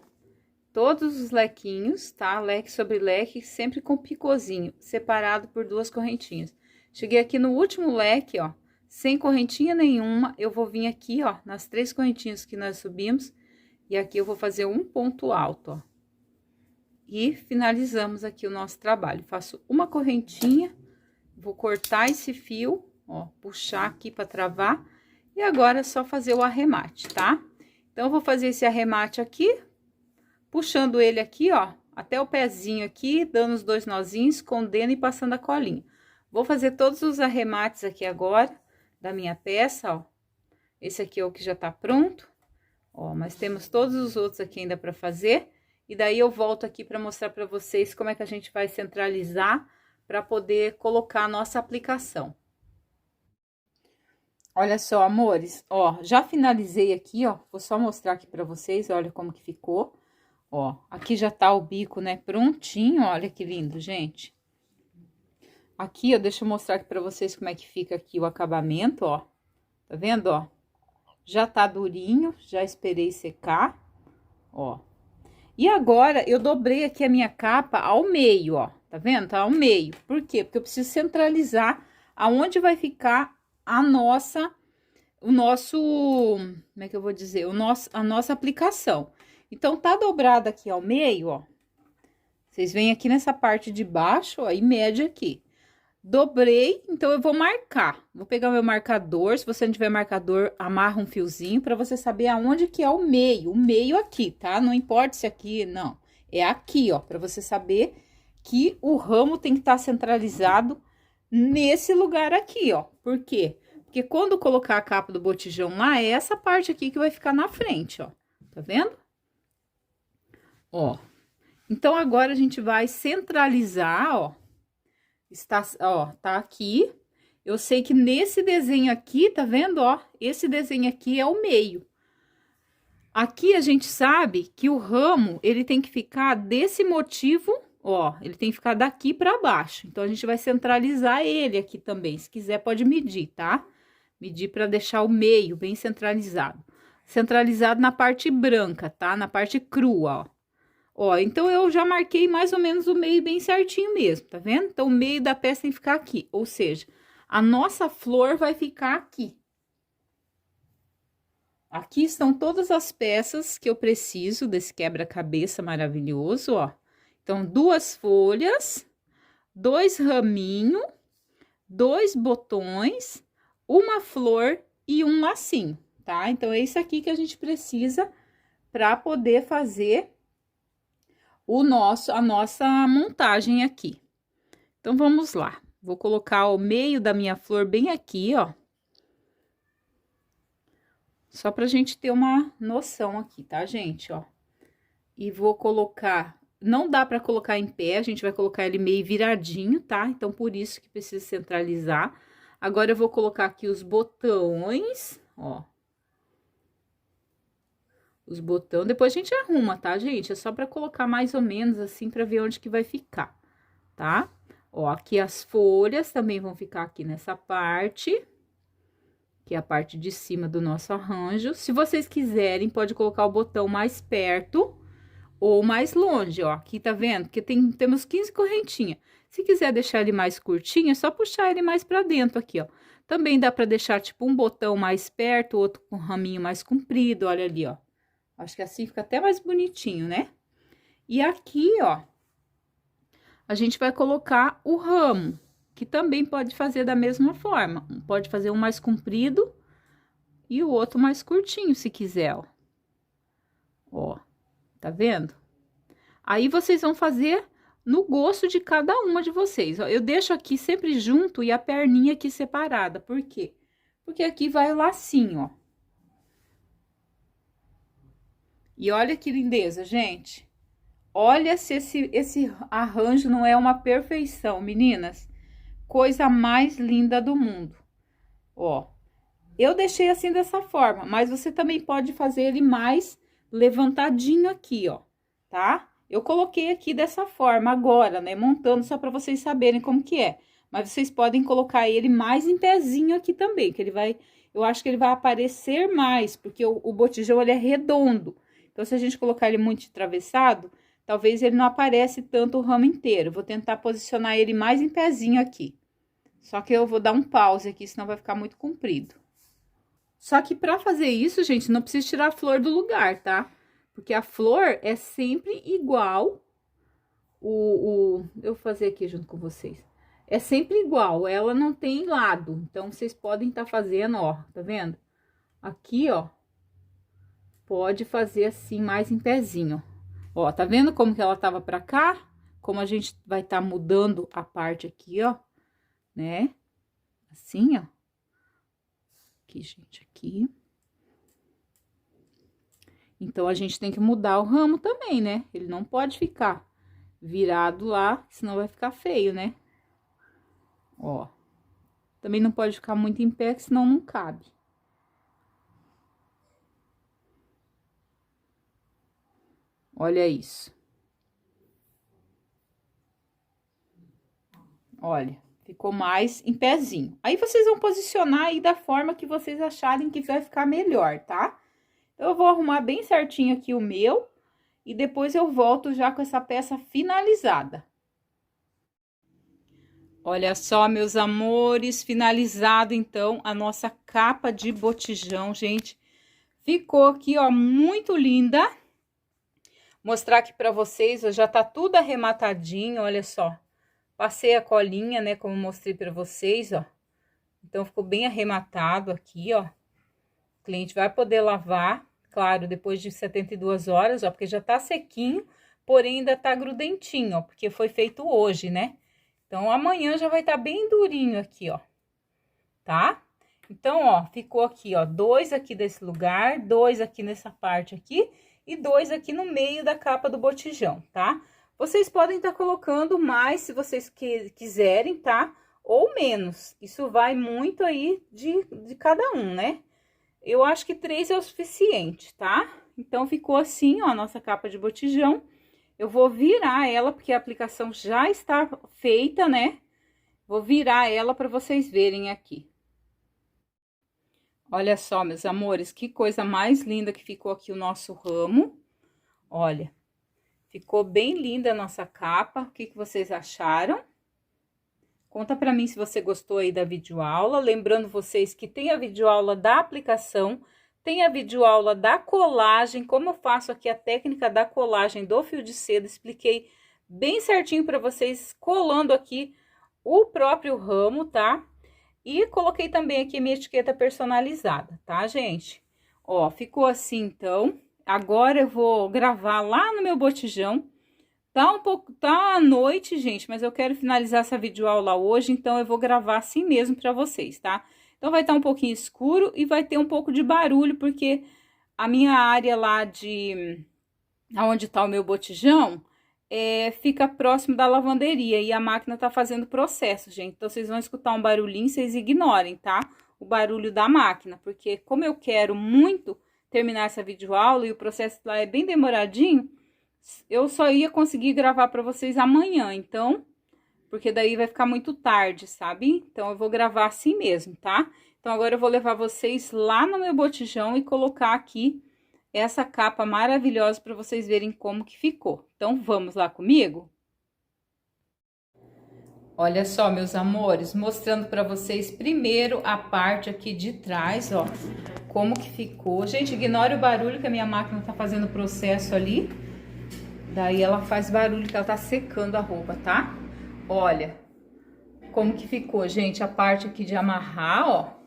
Speaker 1: todos os lequinhos, tá? Leque sobre leque, sempre com picôzinho, separado por 2 correntinhas. Cheguei aqui no último leque, ó, sem correntinha nenhuma, eu vou vir aqui, ó, nas 3 correntinhas que nós subimos, e aqui eu vou fazer um ponto alto, ó. E finalizamos aqui o nosso trabalho. Faço uma correntinha, vou cortar esse fio, ó, puxar aqui para travar, e agora é só fazer o arremate, tá? Então, eu vou fazer esse arremate aqui, puxando ele aqui, ó, até o pezinho aqui, dando os 2 nozinhos, escondendo e passando a colinha. Vou fazer todos os arremates aqui agora, da minha peça, ó. Esse aqui é o que já tá pronto, ó, mas temos todos os outros aqui ainda para fazer. E daí, eu volto aqui para mostrar para vocês como é que a gente vai centralizar para poder colocar a nossa aplicação. Olha só, amores, ó, já finalizei aqui, ó, vou só mostrar aqui para vocês, olha como que ficou. Ó, aqui já tá o bico, né, prontinho, olha que lindo, gente. Aqui, ó, deixa eu mostrar aqui pra vocês como é que fica aqui o acabamento, ó. Tá vendo, ó? Já tá durinho, já esperei secar, ó. E agora, eu dobrei aqui a minha capa ao meio, ó. Tá vendo? Tá ao meio. Por quê? Porque eu preciso centralizar aonde vai ficar a nossa, como é que eu vou dizer? A nossa aplicação. Então, tá dobrada aqui ao meio, ó. Vocês vêm aqui nessa parte de baixo, ó, e mede aqui. Dobrei, então eu vou marcar. Vou pegar o meu marcador, se você não tiver marcador, amarra um fiozinho para você saber aonde que é o meio aqui, tá? Não importa se aqui, não. É aqui, ó, para você saber que o ramo tem que estar centralizado nesse lugar aqui, ó. Por quê? Porque quando colocar a capa do botijão lá, é essa parte aqui que vai ficar na frente, ó. Tá vendo? Ó. Então, agora a gente vai centralizar, ó. Está, ó, tá aqui. Eu sei que nesse desenho aqui, tá vendo, ó? Esse desenho aqui é o meio. Aqui a gente sabe que o ramo, ele tem que ficar desse motivo, ó, ele tem que ficar daqui para baixo. Então, a gente vai centralizar ele aqui também. Se quiser, pode medir, tá? Medir para deixar o meio bem centralizado. Centralizado na parte branca, tá? Na parte crua, ó. Ó, então, eu já marquei mais ou menos o meio bem certinho mesmo, tá vendo? Então, o meio da peça tem que ficar aqui, ou seja, a nossa flor vai ficar aqui. Aqui estão todas as peças que eu preciso desse quebra-cabeça maravilhoso, ó. Então, 2 folhas, 2 raminhos, 2 botões, uma flor e um lacinho, tá? Então, é isso aqui que a gente precisa para poder fazer a nossa montagem aqui. Então, vamos lá. Vou colocar o meio da minha flor bem aqui, ó. Só pra gente ter uma noção aqui, tá, gente, ó. E vou colocar, não dá pra colocar em pé, a gente vai colocar ele meio viradinho, tá? Então, por isso que precisa centralizar. Agora, eu vou colocar aqui os botões, ó. Os botões, depois a gente arruma, tá, gente? É só pra colocar mais ou menos assim, pra ver onde que vai ficar, tá? Ó, aqui as folhas também vão ficar aqui nessa parte, que é a parte de cima do nosso arranjo. Se vocês quiserem, pode colocar o botão mais perto ou mais longe, ó. Aqui tá vendo? Porque temos 15 correntinhas. Se quiser deixar ele mais curtinho, é só puxar ele mais pra dentro aqui, ó. Também dá pra deixar, tipo, um botão mais perto, outro com raminho mais comprido, olha ali, ó. Acho que assim fica até mais bonitinho, né? E aqui, ó, a gente vai colocar o ramo, que também pode fazer da mesma forma. Pode fazer um mais comprido e o outro mais curtinho, se quiser, ó. Ó, tá vendo? Aí, vocês vão fazer no gosto de cada uma de vocês, ó. Eu deixo aqui sempre junto e a perninha aqui separada. Por quê? Porque aqui vai o lacinho, ó. E olha que lindeza, gente. Olha se esse arranjo não é uma perfeição, meninas. Coisa mais linda do mundo. Ó, eu deixei assim dessa forma, mas você também pode fazer ele mais levantadinho aqui, ó, tá? Eu coloquei aqui dessa forma agora, né, montando só para vocês saberem como que é. Mas vocês podem colocar ele mais em pezinho aqui também, que ele vai, eu acho que ele vai aparecer mais, porque o botijão ele é redondo. Então, se a gente colocar ele muito atravessado, talvez ele não aparece tanto o ramo inteiro. Vou tentar posicionar ele mais em pezinho aqui. Só que eu vou dar um pause aqui, senão vai ficar muito comprido. Só que para fazer isso, gente, não precisa tirar a flor do lugar, tá? Porque a flor é sempre igual. Eu vou fazer aqui junto com vocês. É sempre igual, ela não tem lado. Então, vocês podem estar fazendo, ó, tá vendo? Aqui, ó, pode fazer assim, mais em pezinho. Ó, tá vendo como que ela tava pra cá? Como a gente vai estar mudando a parte aqui, ó, né? Assim, ó. Aqui, gente, aqui. Então, a gente tem que mudar o ramo também, né? Ele não pode ficar virado lá, senão vai ficar feio, né? Ó. Também não pode ficar muito em pé, senão não cabe. Olha isso. Olha, ficou mais em pezinho. Aí, vocês vão posicionar aí da forma que vocês acharem que vai ficar melhor, tá? Então, eu vou arrumar bem certinho aqui o meu e depois eu volto já com essa peça finalizada. Olha só, meus amores, finalizado então a nossa capa de botijão, gente. Ficou aqui, ó, muito linda. Mostrar aqui pra vocês, ó, já tá tudo arrematadinho, olha só. Passei a colinha, né, como mostrei pra vocês, ó. Então, ficou bem arrematado aqui, ó. O cliente vai poder lavar, claro, depois de 72 horas, ó, porque já tá sequinho, porém ainda tá grudentinho, ó, porque foi feito hoje, né? Então, amanhã já vai estar bem durinho aqui, ó, tá? Então, ó, ficou aqui, ó, 2 aqui desse lugar, 2 aqui nessa parte aqui e 2 aqui no meio da capa do botijão, tá? Vocês podem estar colocando mais se vocês quiserem, tá? Ou menos, isso vai muito aí de cada um, né? Eu acho que 3 é o suficiente, tá? Então, ficou assim, ó, a nossa capa de botijão. Eu vou virar ela, porque a aplicação já está feita, né? Vou virar ela para vocês verem aqui. Olha só, meus amores, que coisa mais linda que ficou aqui o nosso ramo. Olha, ficou bem linda a nossa capa. O que vocês acharam? Conta para mim se você gostou aí da videoaula. Lembrando vocês que tem a videoaula da aplicação, tem a videoaula da colagem, como eu faço aqui a técnica da colagem do fio de seda. Expliquei bem certinho para vocês, colando aqui o próprio ramo, tá? E coloquei também aqui minha etiqueta personalizada, tá, gente? Ó, ficou assim, então. Agora eu vou gravar lá no meu botijão. Tá à noite, gente, mas eu quero finalizar essa videoaula hoje, então eu vou gravar assim mesmo para vocês, tá? Então, vai estar um pouquinho escuro e vai ter um pouco de barulho, porque a minha área lá onde tá o meu botijão, fica próximo da lavanderia e a máquina tá fazendo processo, gente. Então, vocês vão escutar um barulhinho, vocês ignorem, tá? O barulho da máquina, porque como eu quero muito terminar essa videoaula e o processo lá é bem demoradinho, eu só ia conseguir gravar para vocês amanhã, então, porque daí vai ficar muito tarde, sabe? Então, eu vou gravar assim mesmo, tá? Então, agora eu vou levar vocês lá no meu botijão e colocar aqui essa capa maravilhosa para vocês verem como que ficou. Então, vamos lá comigo? Olha só, meus amores, mostrando para vocês primeiro a parte aqui de trás, ó, como que ficou. Gente, ignore o barulho que a minha máquina tá fazendo o processo ali. Daí, ela faz barulho que ela tá secando a roupa, tá? Olha como que ficou, gente, a parte aqui de amarrar, ó.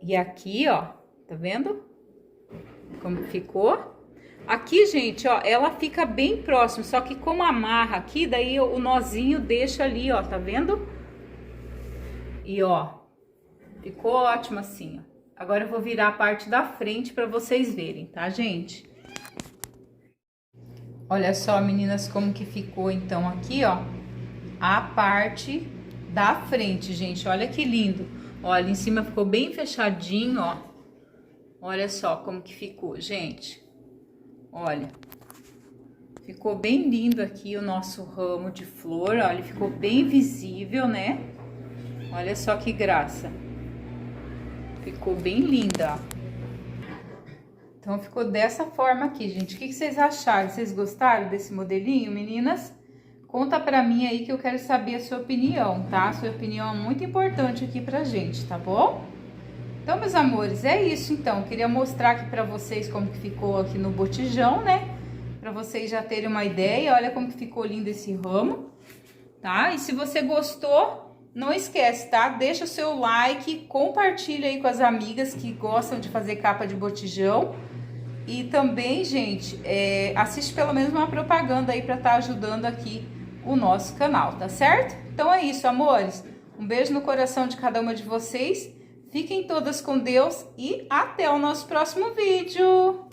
Speaker 1: E aqui, ó, tá vendo como ficou? Aqui, gente, ó, ela fica bem próximo, só que como amarra aqui, daí o nozinho deixa ali, ó, tá vendo? E ó, ficou ótimo assim, ó. Agora eu vou virar a parte da frente pra vocês verem, tá, gente? Olha só, meninas, como que ficou então aqui, ó, a parte da frente, gente. Olha que lindo. Olha, em cima ficou bem fechadinho, ó. Olha só como que ficou, gente. Olha, ficou bem lindo aqui o nosso ramo de flor, olha, ele ficou bem visível, né? Olha só que graça. Ficou bem linda, ó. Então, ficou dessa forma aqui, gente. O que vocês acharam? Vocês gostaram desse modelinho, meninas? Conta pra mim aí que eu quero saber a sua opinião, tá? A sua opinião é muito importante aqui pra gente, tá bom? Então, meus amores, é isso então. Eu queria mostrar aqui pra vocês como que ficou aqui no botijão, né? Pra vocês já terem uma ideia. Olha como que ficou lindo esse ramo, tá? E se você gostou, não esquece, tá? Deixa o seu like, compartilha aí com as amigas que gostam de fazer capa de botijão. E também, gente, assiste pelo menos uma propaganda aí pra estar ajudando aqui o nosso canal, tá certo? Então é isso, amores. Um beijo no coração de cada uma de vocês. Fiquem todas com Deus e até o nosso próximo vídeo.